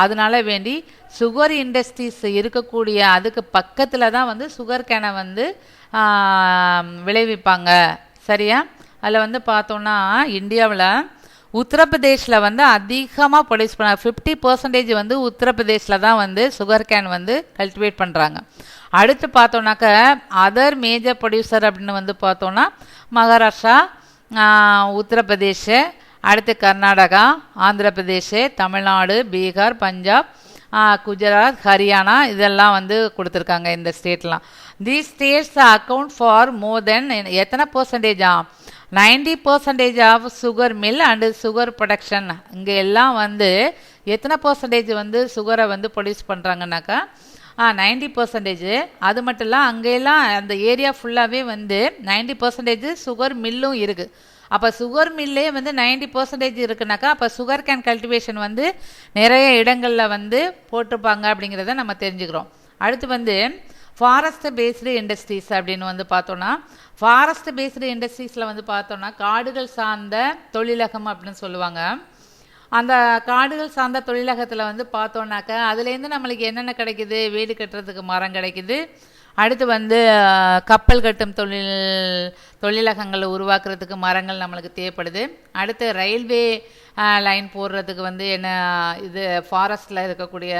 அதனால வேண்டி சுகர் இண்டஸ்ட்ரீஸ் இருக்கக்கூடிய அதுக்கு பக்கத்தில் தான் வந்து சுகர் கேனை வந்து விளைவிப்பாங்க. சரியா? அதில் வந்து பார்த்தோன்னா இந்தியாவில் உத்தரப்பிரதேஷில் வந்து அதிகமாக ப்ரொடியூஸ் பண்ண 50% வந்து உத்தரப்பிரதேஷில் தான் வந்து சுகர் கேன் வந்து கல்டிவேட் பண்ணுறாங்க. அடுத்து பார்த்தோன்னாக்க அதர் மேஜர் ப்ரொடியூசர் அப்படின்னு வந்து பார்த்தோன்னா மகாராஷ்டிரா, உத்தரப்பிரதேஷ், அடுத்து கர்நாடகா, ஆந்திர பிரதேஷ், தமிழ்நாடு, பீகார், பஞ்சாப், குஜராத், ஹரியானா இதெல்லாம் வந்து கொடுத்துருக்காங்க இந்த ஸ்டேட்லாம். These states account for more than எத்தனை பர்சன்டேஜா 90% of sugar mill and sugar production. இங்கே எல்லாம் வந்து எத்தனை பர்சன்டேஜ் வந்து சுகரை வந்து ப்ரொடியூஸ் பண்ணுறாங்கனாக்கா 90%. அது மட்டும் இல்லை, அங்கெல்லாம் அந்த ஏரியா ஃபுல்லாகவே வந்து 90% சுகர் மில்லும் இருக்குது. அப்போ சுகர் மில்லே வந்து 90% இருக்குனாக்கா அப்போ சுகர் கேன் கல்டிவேஷன் வந்து நிறைய இடங்களில் வந்து போட்டிருப்பாங்க அப்படிங்கிறத நம்ம தெரிஞ்சுக்கிறோம். அடுத்து வந்து ஃபாரஸ்ட் பேஸ்டு இண்டஸ்ட்ரீஸ் அப்படின்னு வந்து பார்த்தோன்னா ஃபாரஸ்ட் பேஸ்டு இண்டஸ்ட்ரீஸில் வந்து பார்த்தோன்னா காடுகள் சார்ந்த தொழிலகம் அப்படின்னு சொல்லுவாங்க. அந்த காடுகள் சார்ந்த தொழிலகத்தில் வந்து பார்த்தோன்னாக்கா அதுலேருந்து நம்மளுக்கு என்னென்ன கிடைக்குது? வீடு கட்டுறதுக்கு மரம் கிடைக்குது. அடுத்து வந்து கப்பல் கட்டும் தொழிலகங்களை உருவாக்குறதுக்கு மரங்கள் நம்மளுக்கு தேவைப்படுது. அடுத்து ரயில்வே லைன் போடுறதுக்கு வந்து என்ன இது ஃபாரஸ்ட்டில் இருக்கக்கூடிய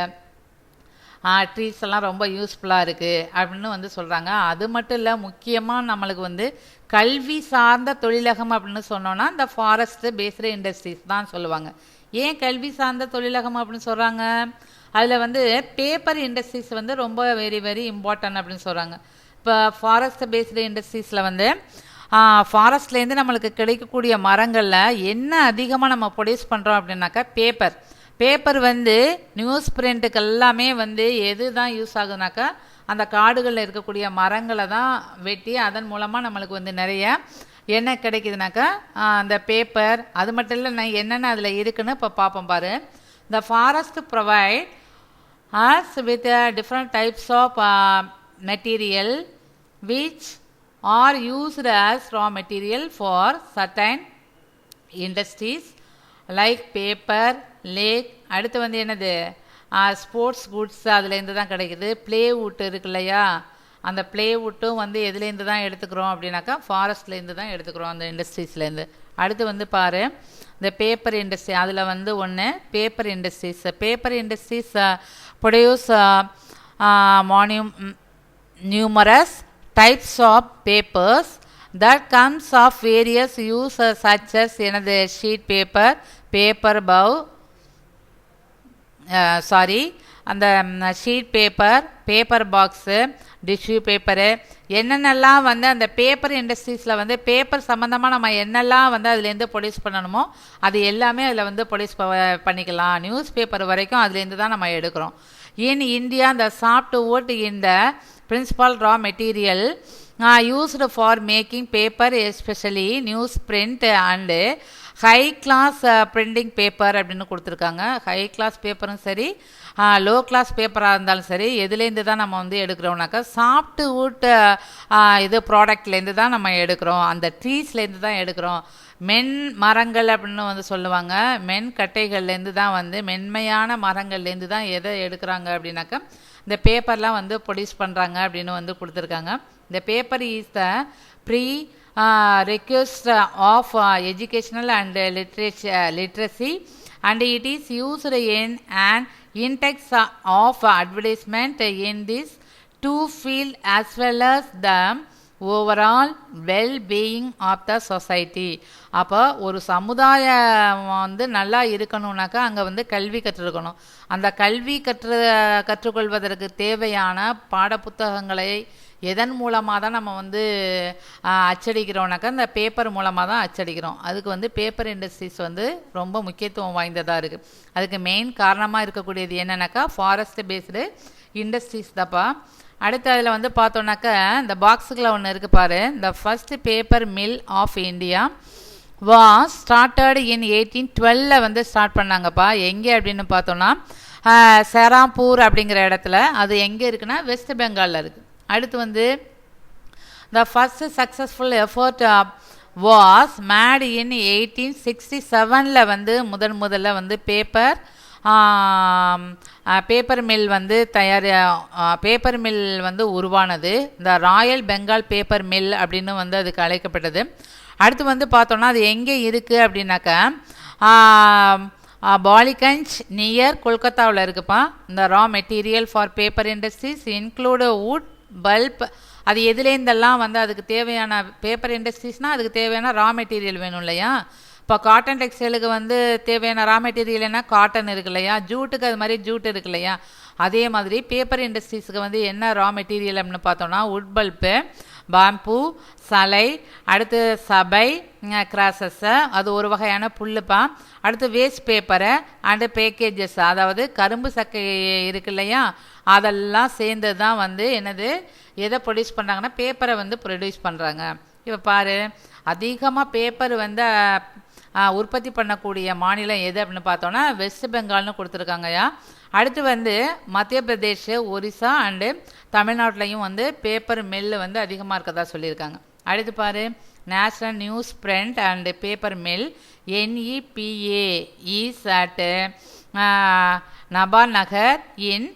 ட்ரீஸ் எல்லாம் ரொம்ப யூஸ்ஃபுல்லாக இருக்குது அப்படின்னு வந்து சொல்கிறாங்க. அது மட்டும் இல்லை, முக்கியமாக நம்மளுக்கு வந்து கல்வி சார்ந்த தொழிலகம் அப்படின்னு சொன்னோன்னா இந்த ஃபாரஸ்ட் பேஸ்டு இண்டஸ்ட்ரீஸ் தான் சொல்லுவாங்க. ஏன் கல்வி சார்ந்த தொழிலகம் அப்படின்னு சொல்கிறாங்க? அதில் வந்து பேப்பர் இண்டஸ்ட்ரீஸ் வந்து ரொம்ப வெரி வெரி இம்பார்ட்டன்ட் அப்படின்னு சொல்கிறாங்க. இப்போ ஃபாரஸ்ட் பேஸ்டு இண்டஸ்ட்ரீஸில் வந்து ஃபாரஸ்ட்லேருந்து நம்மளுக்கு கிடைக்கக்கூடிய மரங்களில் என்ன அதிகமாக நம்ம ப்ரொடியூஸ் பண்ணுறோம் அப்படின்னாக்கா பேப்பர் வந்து நியூஸ் பிரிண்ட்டுக்கு எல்லாமே வந்து எது தான் யூஸ் ஆகுதுனாக்கா அந்த காடுகளில் இருக்கக்கூடிய மரங்களை தான் வெட்டி அதன் மூலமாக நம்மளுக்கு வந்து நிறைய என்ன கிடைக்குதுனாக்கா அந்த பேப்பர். அது மட்டும் இல்லை, என்னென்ன அதில் இருக்குன்னு இப்போ பார்ப்போம் பாரு. The forest provide us with different types of material which are used as raw material for certain industries like paper, lake. அடுத்து வந்து என்னது ஸ்போர்ட்ஸ் குட்ஸ் அதுலேருந்து தான் கிடைக்குது. ப்ளேவுட் இருக்கு இல்லையா, அந்த ப்ளேவுட்டும் வந்து எதுலேருந்து தான் எடுத்துக்கிறோம் அப்படின்னாக்கா ஃபாரஸ்ட்லேருந்து தான் எடுத்துக்கிறோம், அந்த இண்டஸ்ட்ரீஸ்லேருந்து. அடுத்து வந்து பாரு, இந்த பேப்பர் இண்டஸ்ட்ரி அதில் வந்து ஒன்று paper industries produce numerous types of papers that comes of various uses such as எனது ஷீட் பேப்பர், அந்த sheet paper, paper box, tissue paper, என்னென்னலாம் வந்து அந்த பேப்பர் இண்டஸ்ட்ரீஸில் வந்து பேப்பர் சம்மந்தமாக நம்ம என்னெல்லாம் வந்து அதுலேருந்து ப்ரொடியூஸ் பண்ணணுமோ அது எல்லாமே அதில் வந்து ப்ரொடியூஸ் பண்ணிக்கலாம். நியூஸ் பேப்பர் வரைக்கும் அதுலேருந்து தான் நம்ம எடுக்கிறோம். In India the softwood in the principal raw material used for making paper, especially newsprint and high class printing paper அப்படின்னு கொடுத்துருக்காங்க. ஹை கிளாஸ் பேப்பரும் சரி, லோ கிளாஸ் பேப்பராக இருந்தாலும் சரி, எதுலேருந்து தான் நம்ம வந்து எடுக்கிறோம்னாக்கா சாஃப்ட்வுட் இது ப்ராடக்ட்லேருந்து தான் நம்ம எடுக்கிறோம். அந்த ட்ரீஸ்லேருந்து தான் எடுக்கிறோம். மென் மரங்கள் அப்படின்னு வந்து சொல்லுவாங்க. மென் கட்டைகள்லேருந்து தான் வந்து மென்மையான மரங்கள்லேருந்து தான் எதை எடுக்கிறாங்க அப்படின்னாக்கா இந்த பேப்பர்லாம் வந்து ப்ரொடியூஸ் பண்ணுறாங்க அப்படின்னு வந்து கொடுத்துருக்காங்க. இந்த paper is the pre request of educational and literacy and it is used in an index of advertisement in this two field as well as the overall well-being of the society. அப்போ ஒரு சமுதாயம் வந்து நல்லா இருக்கணும்னாக்கா அங்கே வந்து கல்வி கற்றுருக்கணும். அந்த கல்வி கற்றுக்கொள்வதற்கு தேவையான பாடப்புத்தகங்களை எதன் மூலமாக தான் நம்ம வந்து அச்சடிக்கிறோம்னாக்கா இந்த பேப்பர் மூலமாக தான் அச்சடிக்கிறோம். அதுக்கு வந்து பேப்பர் இண்டஸ்ட்ரீஸ் வந்து ரொம்ப முக்கியத்துவம் வாய்ந்ததாக இருக்குது. அதுக்கு மெயின் காரணமாக இருக்கக்கூடியது என்னன்னாக்கா ஃபாரஸ்ட் பேஸ்டு இண்டஸ்ட்ரீஸ் தான்ப்பா. அடுத்து அதில் வந்து பார்த்தோன்னாக்கா இந்த பாக்ஸுக்குள்ள ஒன்று இருக்குது பாரு. இந்த first paper mill of India was started in 1812 வந்து ஸ்டார்ட் பண்ணாங்கப்பா. எங்கே அப்படின்னு பார்த்தோன்னா செராம்பூர் அப்படிங்கிற இடத்துல. அது எங்கே இருக்குன்னா வெஸ்ட் பெங்காலில் இருக்குது. அடுத்து வந்து the first successful effort was made in 1867 வந்து முதல்ல வந்து பேப்பர் மில் வந்து பேப்பர் மில் வந்து உருவானது. இந்த ராயல் பெங்கால் பேப்பர் மில் அப்படின்னு வந்து அதுக்கு அழைக்கப்பட்டது. அடுத்து வந்து பார்த்தோன்னா அது எங்கே இருக்குது அப்படின்னாக்கா பாலிகஞ்ச் நியர் கொல்கத்தாவில் இருக்குப்பா. இந்த raw material for paper industries include wood, pulp. அது எதுலேருந்தெல்லாம் வந்து அதுக்கு தேவையான பேப்பர் இண்டஸ்ட்ரீஸ்னால் அதுக்கு தேவையான ரா மெட்டீரியல் வேணும் இல்லையா. இப்போ காட்டன் டெக்ஸ்டைலுக்கு வந்து தேவையான ரா மெட்டீரியல் என்ன காட்டன் இருக்கு இல்லையா, ஜூட்டுக்கு அது மாதிரி ஜூட் இருக்கு இல்லையா. அதே மாதிரி பேப்பர் இண்டஸ்ட்ரீஸுக்கு வந்து என்ன ரா மெட்டீரியல் அப்படின்னு பார்த்தோன்னா வுட் பல்ப்பு, பாம்பு, சலை, அடுத்து சபை, கிராசஸ்ஸு, அது ஒரு வகையான புல்லுப்பா. அடுத்து வேஸ்ட் பேப்பரு அண்டு பேக்கேஜஸ், அதாவது கரும்பு சக்கை இருக்கு இல்லையா, அதெல்லாம் சேர்ந்து தான் வந்து என்னது எதை ப்ரொடியூஸ் பண்ணுறாங்கன்னா பேப்பரை வந்து ப்ரொடியூஸ் பண்ணுறாங்க. இப்போ பாரு, அதிகமாக பேப்பர் வந்து உற்பத்தி பண்ணக்கூடிய மாநிலம் எது அப்படின்னு பார்த்தோன்னா வெஸ்ட் பெங்கால்னு கொடுத்துருக்காங்கயா. அடுத்து வந்து மத்திய பிரதேஷ், ஒரிசா அண்டு தமிழ்நாட்டிலையும் வந்து பேப்பர் மில்லு வந்து அதிகமாக இருக்கதா சொல்லியிருக்காங்க. அடுத்து பாரு, national news print and paper mill NEPA is at Nepanagar in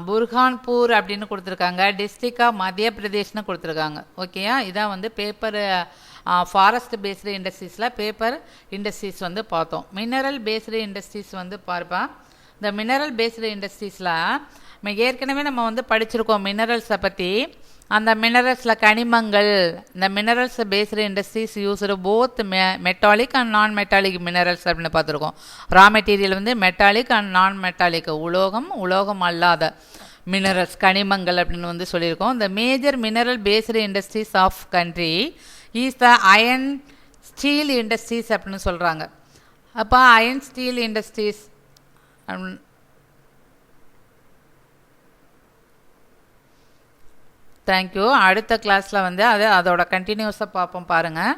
Burhanpur அப்படின்னு கொடுத்துருக்காங்க. டிஸ்ட்ரிக்ட் ஆஃப் மத்திய பிரதேஷ்னு கொடுத்துருக்காங்க. ஓகேயா, இதான் வந்து பேப்பர் ஃபாரஸ்ட் பேஸ்டு இண்டஸ்ட்ரீஸில் பேப்பர் இண்டஸ்ட்ரீஸ் வந்து பார்த்தோம். மினரல் பேஸ்டு இண்டஸ்ட்ரீஸ் வந்து பார்ப்பா. இந்த மினரல் பேஸ்டு இண்டஸ்ட்ரீஸில் ஏற்கனவே நம்ம வந்து படிச்சிருக்கோம் மினரல்ஸை பற்றி. அந்த மினரல்ஸில் கனிமங்கள், இந்த minerals based industries used both metallic and non metallic minerals அப்படின்னு பார்த்துருக்கோம். ரா மெட்டீரியல் வந்து மெட்டாலிக் அண்ட் நான் மெட்டாலிக், உலோகம் அல்லாத மினரல்ஸ், கனிமங்கள் அப்படின்னு வந்து சொல்லியிருக்கோம். இந்த major mineral based industries of country is the iron steel industries அப்படின்னு சொல்கிறாங்க. அப்போ அயன் ஸ்டீல் இண்டஸ்ட்ரீஸ் தேங்க்யூ. அடுத்த கிளாஸில் வந்து அதோட கண்டினியூஸாக பார்ப்போம் பாருங்கள்.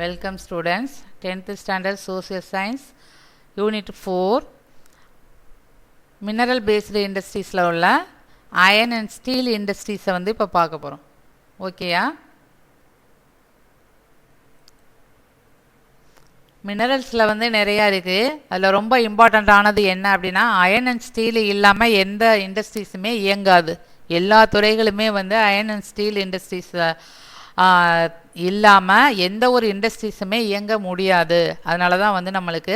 Welcome students. 10th standard social science unit 4 mineral based இண்டஸ்ட்ரீஸில் உள்ள அயன் அண்ட் ஸ்டீல் இண்டஸ்ட்ரீஸை வந்து இப்போ பார்க்க போகிறோம். ஓகேயா, மினரல்ஸில் வந்து நிறையா இருக்குது. அதில் ரொம்ப இம்பார்ட்டண்ட்டானது என்ன அப்படின்னா அயன் அண்ட் ஸ்டீல் இல்லாமல் எந்த இண்டஸ்ட்ரீஸுமே இயங்காது. எல்லா துறைகளுமே வந்து அயன் அண்ட் ஸ்டீல் இண்டஸ்ட்ரீஸ் இல்லாமல் எந்த ஒரு இண்டஸ்ட்ரீஸுமே இயங்க முடியாது. அதனால தான் வந்து நம்மளுக்கு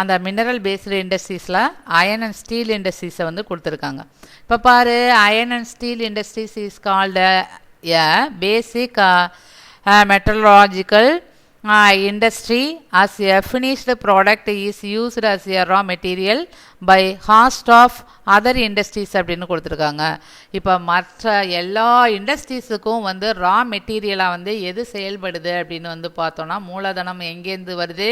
அந்த மினரல் பேஸ்டு இண்டஸ்ட்ரீஸில் அயன் அண்ட் ஸ்டீல் இண்டஸ்ட்ரீஸை வந்து கொடுத்துருக்காங்க. இப்போ பாரு, iron and steel industries is called basic metallurgical industry as a finished product is used as a raw material by host of other industries அப்படின்னு கொடுத்துருக்காங்க. இப்போ மற்ற எல்லா இண்டஸ்ட்ரீஸுக்கும் வந்து ரா மெட்டீரியலாக வந்து எது செயல்படுது அப்படின்னு வந்து பார்த்தோன்னா மூலதனம் எங்கேருந்து வருது?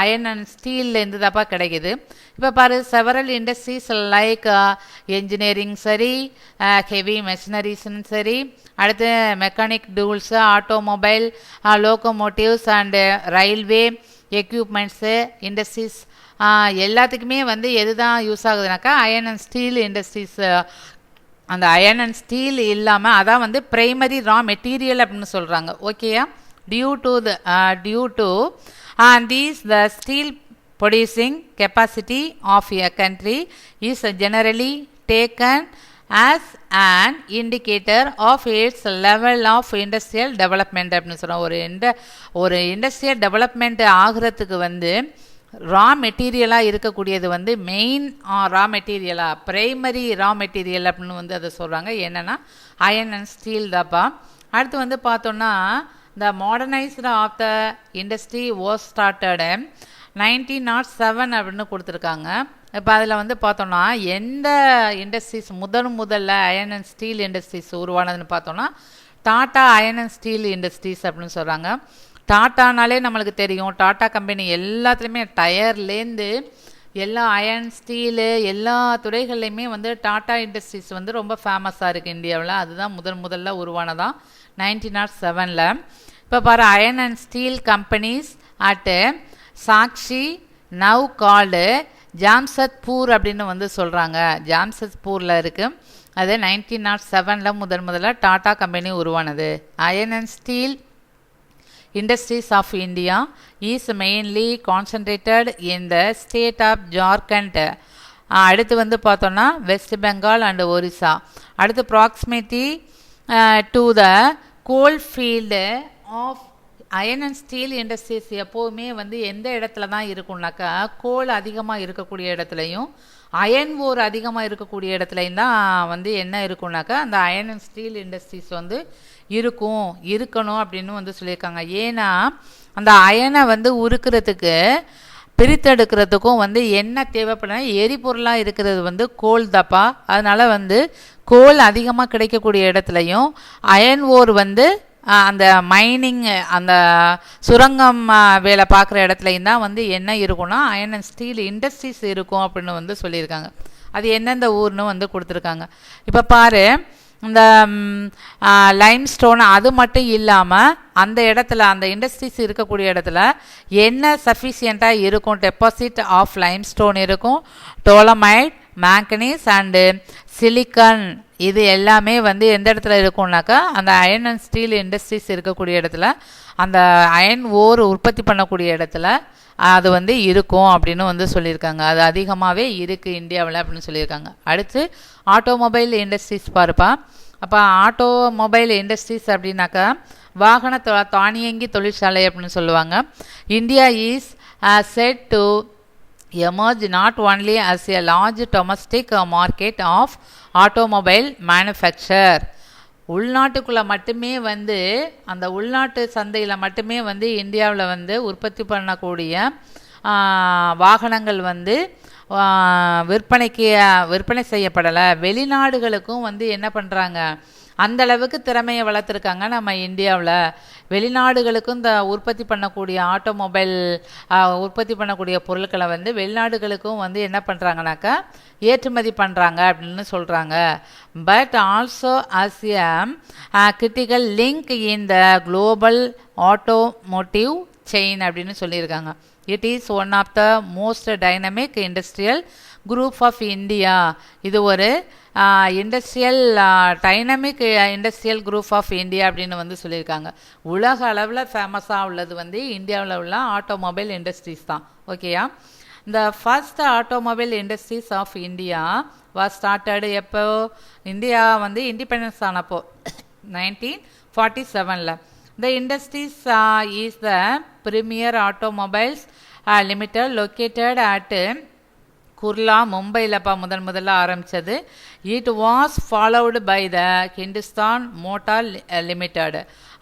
அயன் அண்ட் ஸ்டீல்லேருந்து தாப்பா கிடைக்குது. இப்போ பாரு, செவரல் இண்டஸ்ட்ரீஸ் லைக் என்ஜினியரிங் சரி, ஹெவி மெஷினரிஸ்ன்னு சரி, அடுத்து mechanic tools, automobile, locomotives and railway equipments industries எல்லாத்துக்குமே வந்து எது தான் யூஸ் ஆகுதுனாக்கா அயன் அண்ட் ஸ்டீல் இண்டஸ்ட்ரீஸ். அந்த அயன் அண்ட் ஸ்டீல் இல்லாமல் அதான் வந்து பிரைமரி ரா மெட்டீரியல் அப்படின்னு சொல்கிறாங்க. ஓகேயா? due to these the steel producing capacity of a country is generally taken as an indicator of its level of industrial development அப்படின்னு சொல்கிறோம். ஒரு இண்டஸ்ட்ரியல் டெவலப்மெண்ட் ஆகிறதுக்கு வந்து ரா மெட்டீரியலாக இருக்கக்கூடியது வந்து மெயின் ரா மெட்டீரியலாக பிரைமரி ரா மெட்டீரியல் அப்படின்னு வந்து அதை சொல்கிறாங்க. என்னென்னா அயன் அண்ட் ஸ்டீல் தாப்பா. அடுத்து வந்து பார்த்தோன்னா the modernized of the industry was started 1907 அப்படின்னு கொடுத்துருக்காங்க. இப்போ அதில் வந்து பார்த்தோன்னா எந்த இண்டஸ்ட்ரீஸ் முதல்ல அயன் அண்ட் ஸ்டீல் இண்டஸ்ட்ரீஸ் உருவானதுன்னு பார்த்தோன்னா Tata iron and steel industries அப்படின்னு சொல்கிறாங்க. டாட்டானாலே நம்மளுக்கு தெரியும், டாட்டா கம்பெனி எல்லாத்துலேயுமே டயர்லேருந்து எல்லா அயன் ஸ்டீலு எல்லா துறைகள்லையுமே வந்து டாட்டா இண்டஸ்ட்ரீஸ் வந்து ரொம்ப ஃபேமஸாக இருக்குது இந்தியாவில். அதுதான் முதல்ல உருவானதான் 1907. இப்போ பாரு, iron and steel companies at Sakchi now called Jamshedpur அப்படின்னு வந்து சொல்கிறாங்க. ஜாம்சத்பூரில் இருக்குது. அது 1907 முதல்ல டாட்டா கம்பெனி உருவானது. Iron and steel Industries of India is mainly concentrated in the state of Jharkhand. அடுத்து வந்து பார்த்தோன்னா வெஸ்ட் பெங்கால் அண்ட் ஒரிசா. அடுத்து proximity to the coal field of iron and steel industries எப்போவுமே வந்து எந்த இடத்துல தான் இருக்கும்னாக்கா கோல் அதிகமாக இருக்கக்கூடிய இடத்துலையும் அயன் ஓர் அதிகமாக இருக்கக்கூடிய இடத்துலையும் தான் வந்து என்ன இருக்கும்னாக்கா அந்த அயன் அண்ட் ஸ்டீல் இண்டஸ்ட்ரீஸ் வந்து இருக்கணும் அப்படின்னு வந்து சொல்லியிருக்காங்க. ஏன்னா அந்த அயனை வந்து உருக்கிறதுக்கு பிரித்தெடுக்கிறதுக்கும் வந்து என்ன தேவைப்படும்? எரிபொருளாக இருக்கிறது வந்து கோல் தாப்பா. அதனால் வந்து கோல் அதிகமாக கிடைக்கக்கூடிய இடத்துலையும் அயன் ஓர் வந்து அந்த மைனிங் அந்த சுரங்கம் வேலை பார்க்குற இடத்துலையும் தான் வந்து என்ன இருக்குன்னா அயன் அண்ட் ஸ்டீல் இண்டஸ்ட்ரீஸ் இருக்கும் அப்படின்னு வந்து சொல்லியிருக்காங்க. அது எந்தெந்த ஊர்னு வந்து கொடுத்துருக்காங்க. இப்போ பாரு, இந்த லைம்ஸ்டோன் அது மட்டும் இல்லாமல் அந்த இடத்துல அந்த இண்டஸ்ட்ரீஸ் இருக்கக்கூடிய இடத்துல என்ன சஃபிஷியண்ட்டாக இருக்கும்? டெபாசிட் ஆஃப் லைம்ஸ்டோன் இருக்கும், டோலமைட், மேங்கனீஸ் அண்டு சிலிக்கன். இது எல்லாமே வந்து எந்த இடத்துல இருக்கும்னாக்கா அந்த அயன் அண்ட் ஸ்டீல் இண்டஸ்ட்ரீஸ் இருக்கக்கூடிய இடத்துல அந்த அயன் ஓர் உற்பத்தி பண்ணக்கூடிய இடத்துல அது வந்து இருக்கும் அப்படின்னு வந்து சொல்லியிருக்காங்க. அது அதிகமாகவே இருக்குது இந்தியாவில் அப்படின்னு சொல்லியிருக்காங்க. அடுத்து ஆட்டோமொபைல் இண்டஸ்ட்ரீஸ் பாருப்பா. அப்போ ஆட்டோமொபைல் இண்டஸ்ட்ரீஸ் அப்படின்னாக்கா வாகன தானியங்கி தொழிற்சாலை அப்படின்னு சொல்லுவாங்க. India is set to emerge not only as a large domestic market of automobile manufacture. உள்நாட்டுக்குள்ளே மட்டுமே வந்து அந்த உள்நாட்டு சந்தையில் மட்டுமே வந்து இந்தியாவில் வந்து உற்பத்தி பண்ணக்கூடிய வாகனங்கள் வந்து விற்பனை செய்யப்படலை. வெளிநாடுகளுக்கும் வந்து என்ன பண்ணுறாங்க, அந்த அளவுக்கு திறமையை வளர்த்துருக்காங்க நம்ம இந்தியாவில். வெளிநாடுகளுக்கும் இந்த உற்பத்தி பண்ணக்கூடிய ஆட்டோமொபைல் உற்பத்தி பண்ணக்கூடிய பொருட்களை வந்து வெளிநாடுகளுக்கும் வந்து என்ன பண்ணுறாங்கனாக்கா ஏற்றுமதி பண்ணுறாங்க அப்படின்னு சொல்கிறாங்க. But also as a critical link in the global automotive chain அப்படின்னு சொல்லியிருக்காங்க. It is one of the most dynamic industrial group of India. இது ஒரு industrial dynamic industrial group of India அப்படின்னு வந்து சொல்லியிருக்காங்க. உலக அளவில் ஃபேமஸாக உள்ளது வந்து இந்தியாவில் உள்ள ஆட்டோமொபைல் இண்டஸ்ட்ரீஸ் தான். ஓகேயா? இந்த first automobile industries of India was started எப்போ? இந்தியா வந்து இண்டிபெண்டன்ஸ் ஆனப்போ 1947. The industries is the Premier Automobiles Limited located at Kurla மும்பையிலப்பா முதல்ல ஆரம்பித்தது. It was followed by the Hindustan motor limited.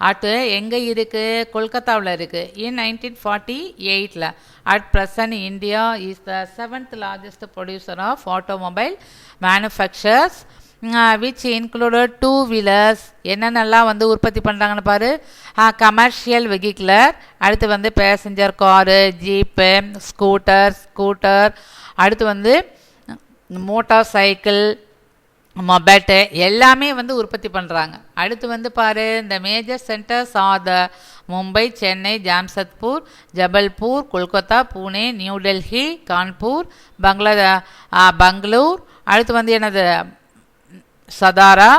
அடுத்து எங்கே இருக்குது? கொல்கத்தாவில் இருக்குது. In 1948. At present India is the 7th largest producer of automobile manufacturers which included 2 wheelers. என்னென்னலாம் வந்து உற்பத்தி பண்ணுறாங்கன்னு பாரு. கமர்ஷியல் வெஹிக்குலர், அடுத்து வந்து பேசஞ்சர் காரு, ஜீப்பு, ஸ்கூட்டர், அடுத்து வந்து மோட்டார் சைக்கிள், மொபைட்டு எல்லாமே வந்து உற்பத்தி பண்ணுறாங்க. அடுத்து வந்து பாரு, இந்த major centres are the Mumbai, Chennai, Jamshedpur, Jabalpur, Kolkata, Pune, New Delhi, Kanpur, Bengaluru, அடுத்து வந்து என்னது சதாரா,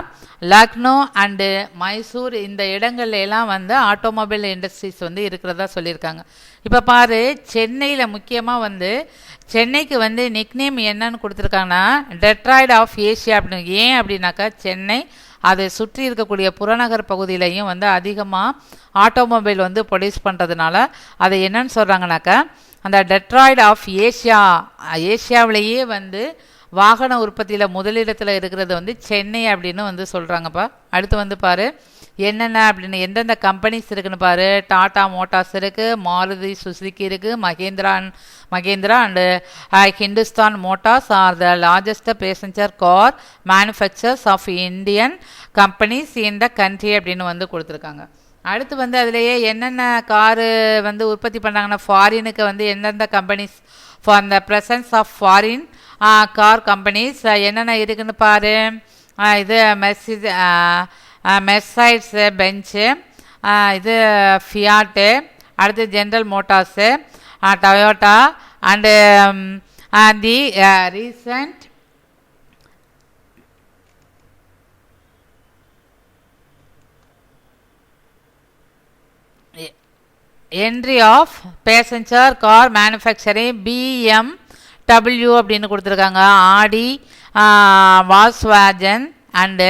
லக்னோ அண்டு மைசூர். இந்த இடங்கள்ல எல்லாம் வந்து ஆட்டோமொபைல் இண்டஸ்ட்ரீஸ் வந்து இருக்கிறதா சொல்லியிருக்காங்க. இப்போ பாரு, சென்னையில் முக்கியமாக வந்து சென்னைக்கு வந்து நிக்நேம் என்னன்னு கொடுத்துருக்காங்கன்னா டெட்ராய்டு ஆஃப் ஏஷியா அப்படின்னு. ஏன் அப்படின்னாக்கா சென்னை அதை சுற்றி இருக்கக்கூடிய புறநகர் பகுதியிலையும் வந்து அதிகமாக ஆட்டோமொபைல் வந்து ப்ரொடியூஸ் பண்ணுறதுனால அதை என்னன்னு சொல்கிறாங்கனாக்கா அந்த டெட்ராய்டு ஆஃப் ஏஷியாவிலேயே வந்து வாகன உற்பத்தியில் முதலிடத்தில் இருக்கிறது வந்து சென்னை அப்படின்னு வந்து சொல்கிறாங்கப்பா. அடுத்து வந்து பாரு என்னென்ன அப்படின்னு எந்தெந்த கம்பெனிஸ் இருக்குன்னு பாரு. டாடா மோட்டார்ஸ் இருக்குது, மாருதி சுசுகி இருக்குது, Mahindra and Hindustan Motors are the largest passenger car manufactures of Indian companies in the country அப்படின்னு வந்து கொடுத்துருக்காங்க. அடுத்து வந்து அதிலேயே என்னென்ன காரு வந்து உற்பத்தி பண்ணுறாங்கன்னா ஃபாரினுக்கு வந்து எந்தெந்த companies for the presence of foreign car companies என்னென்ன இருக்குன்னு பாரு. இது மெர்சைட்ஸு, பெஞ்சு, இது ஃபியாட்டு, அடுத்து General Motors, Toyota and the recent entry of passenger car manufacturing BMW அப்படின்னு கொடுத்துருக்காங்க. Audi, Volkswagen and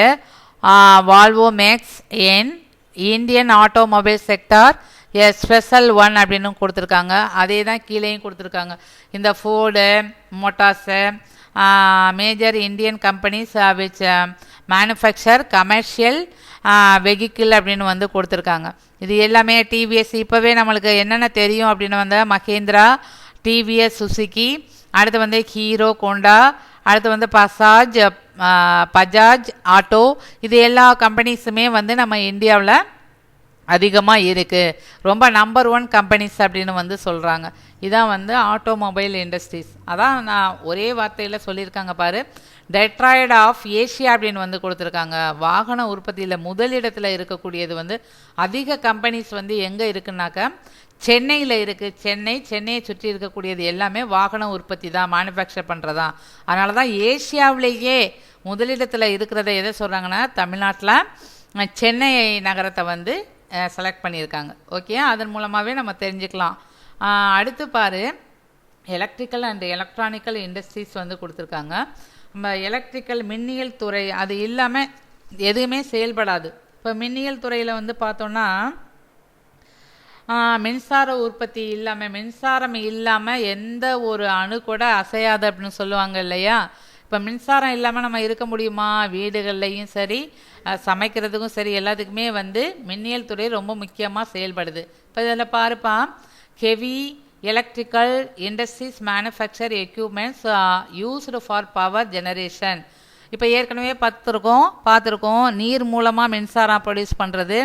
Volvo makes in Indian automobile sector a special one அப்படின்னு கொடுத்துருக்காங்க. அதே தான் கீழேயும் கொடுத்துருக்காங்க. இந்த Ford Motors major Indian companies which manufacture commercial vehicle அப்படின்னு வந்து கொடுத்துருக்காங்க. இது எல்லாமே டிவிஎஸ். இப்போவே நம்மளுக்கு என்னென்ன தெரியும் அப்படின்னு வந்து மகேந்திரா, டிவிஎஸ் சுசுகி, அடுத்து வந்து ஹீரோ ஹோண்டா, அடுத்து வந்து பஜாஜ் ஆட்டோ, இது எல்லா கம்பெனிஸுமே வந்து நம்ம இந்தியாவில் அதிகமாக இருக்குது. ரொம்ப நம்பர் 1 கம்பெனிஸ் அப்படின்னு வந்து சொல்கிறாங்க. இதான் வந்து ஆட்டோமொபைல் இண்டஸ்ட்ரீஸ். அதான் நான் ஒரே வார்த்தையில் சொல்லியிருக்காங்க பாரு. டெட்ராய்டு ஆஃப் ஏஷியா அப்படின்னு வந்து கொடுத்துருக்காங்க. வாகன உற்பத்தியில் முதலிடத்தில் இருக்கக்கூடியது வந்து அதிக கம்பெனிஸ் வந்து எங்கே இருக்குன்னாக்கா சென்னையில் இருக்குது. சென்னையை சுற்றி இருக்கக்கூடியது எல்லாமே வாகன உற்பத்தி தான், மேனுஃபேக்சர் பண்ணுறதா. அதனால தான் ஏஷியாவிலேயே முதலிடத்தில் இருக்கிறத எதை சொல்கிறாங்கன்னா தமிழ்நாட்டில் சென்னை நகரத்தை வந்து செலக்ட் பண்ணியிருக்காங்க. ஓகே, அதன் மூலமாகவே நம்ம தெரிஞ்சுக்கலாம். அடுத்து பாரு, எலக்ட்ரிக்கல் அண்ட் எலக்ட்ரானிக்கல் இண்டஸ்ட்ரீஸ் வந்து கொடுத்துருக்காங்க. நம்ம எலக்ட்ரிக்கல் மின்னியல் துறை அது இல்லாமல் எதுவுமே செயல்படாது. இப்போ மின்னியல் துறையில் வந்து பார்த்தோன்னா மின்சார உற்பத்தி இல்லாமல், மின்சாரம் இல்லாமல் எந்த ஒரு அணு கூட அசையாது அப்படின்னு சொல்லுவாங்க இல்லையா. இப்போ மின்சாரம் இல்லாமல் நம்ம இருக்க முடியுமா? வீடுகள்லையும் சரி, சமைக்கிறதுக்கும் சரி, எல்லாத்துக்குமே வந்து மின்னியல் துறை ரொம்ப முக்கியமாக செயல்படுது. இப்போ இதில் பாருப்பா, heavy electrical industries manufacture equipments used for power generation. இப்போ ஏற்கனவே பார்த்துருக்கோம் நீர் மூலமாக மின்சாரம் ப்ரொடியூஸ் பண்ணுறது.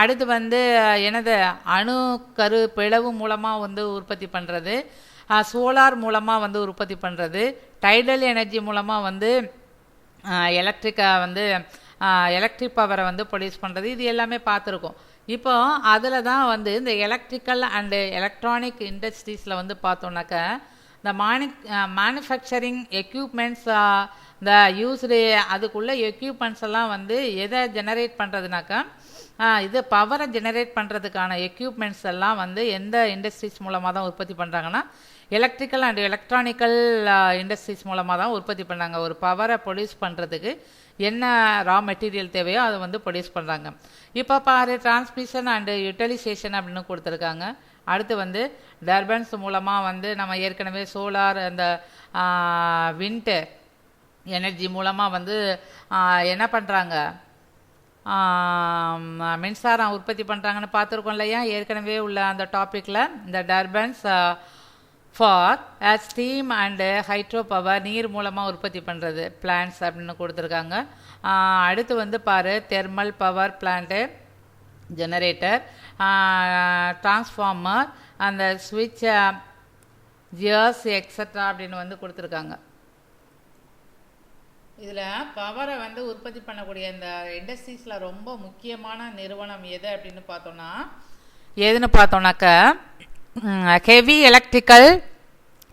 அடுத்து வந்து எனது அணுக்கரு பிளவு மூலமாக வந்து உற்பத்தி பண்ணுறது, சோலார் மூலமாக வந்து உற்பத்தி பண்ணுறது, டைடல் எனர்ஜி மூலமாக வந்து எலக்ட்ரிக் பவரை வந்து ப்ரொடியூஸ் பண்ணுறது. இது எல்லாமே பார்த்துருக்கோம். இப்போ அதில் தான் வந்து இந்த எலக்ட்ரிக்கல் அண்டு எலக்ட்ரானிக் இண்டஸ்ட்ரீஸில் வந்து பார்த்தோன்னாக்கா இந்த மேனுஃபேக்சரிங் எக்யூப்மெண்ட்ஸ் இந்த யூஸ்டு அதுக்குள்ளே எக்யூப்மெண்ட்ஸ் எல்லாம் வந்து எதை ஜெனரேட் பண்ணுறதுனாக்கா இது பவரை ஜெனரேட் பண்ணுறதுக்கான எக்யூப்மெண்ட்ஸ் எல்லாம் வந்து எந்த இண்டஸ்ட்ரீஸ் மூலமாக தான் உற்பத்தி பண்ணுறாங்கன்னா எலக்ட்ரிக்கல் அண்ட் எலக்ட்ரானிக்கல் இண்டஸ்ட்ரீஸ் மூலமாக தான் உற்பத்தி பண்ணாங்க. ஒரு பவரை ப்ரொடியூஸ் பண்ணுறதுக்கு என்ன ரா மெட்டீரியல் தேவையோ அதை வந்து ப்ரொடியூஸ் பண்ணுறாங்க. இப்போ பாரு டிரான்ஸ்மிஷன் அண்டு யூட்டிலைசேஷன் அப்படின்னு கொடுத்துருக்காங்க. அடுத்து வந்து டர்பன்ஸ் மூலமாக வந்து நம்ம ஏற்கனவே சோலார் அந்த விண்ட் எனர்ஜி மூலமாக வந்து என்ன பண்ணுறாங்க, மின்சாரம் உற்பத்தி பண்ணுறாங்கன்னு பார்த்துருக்கோம் இல்லையா ஏற்கனவே உள்ள அந்த டாப்பிக்கில். இந்த turbans for steam and hydro power நீர் மூலமாக உற்பத்தி பண்ணுறது பிளான்ஸ் அப்படின்னு கொடுத்துருக்காங்க. அடுத்து வந்து பாரு thermal power plant, generator, transformer, அந்த ஸ்விட்ச் ஜியர்ஸ் எக்ஸட்ரா அப்படின்னு வந்து கொடுத்துருக்காங்க. இதில் பவரை வந்து உற்பத்தி பண்ணக்கூடிய இந்த இண்டஸ்ட்ரீஸில் ரொம்ப முக்கியமான நிறுவனம் எது அப்படின்னு பார்த்தோம்னாக்கா heavy electrical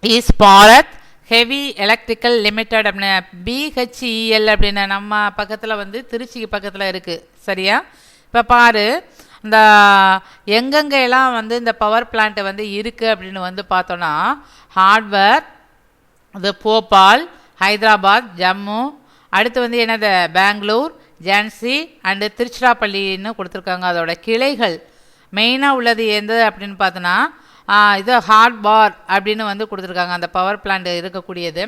is Bharat heavy electrical limited அப்படின்னு பிஹெச்இஎல் அப்படின்னு நம்ம பக்கத்தில் வந்து திருச்சிக்கு பக்கத்தில் இருக்குது. சரியா? இப்போ பாரு இந்த எங்கெங்கெல்லாம் வந்து இந்த பவர் பிளான்ட் வந்து இருக்குது அப்படின்னு வந்து பார்த்தோன்னா ஹார்ட்வேர், இது போபால், ஹைதராபாத், ஜம்மு, அடுத்து வந்து என்னது பெங்களூர், ஜான்சி அண்டு திருச்சிராப்பள்ளின்னு கொடுத்துருக்காங்க. அதோட கிளைகள் மெயினாக உள்ளது எது அப்படின்னு பார்த்தோன்னா இது ஹார்ட் பார் அப்படின்னு வந்து கொடுத்துருக்காங்க. அந்த பவர் பிளான்ட் இருக்கக்கூடியது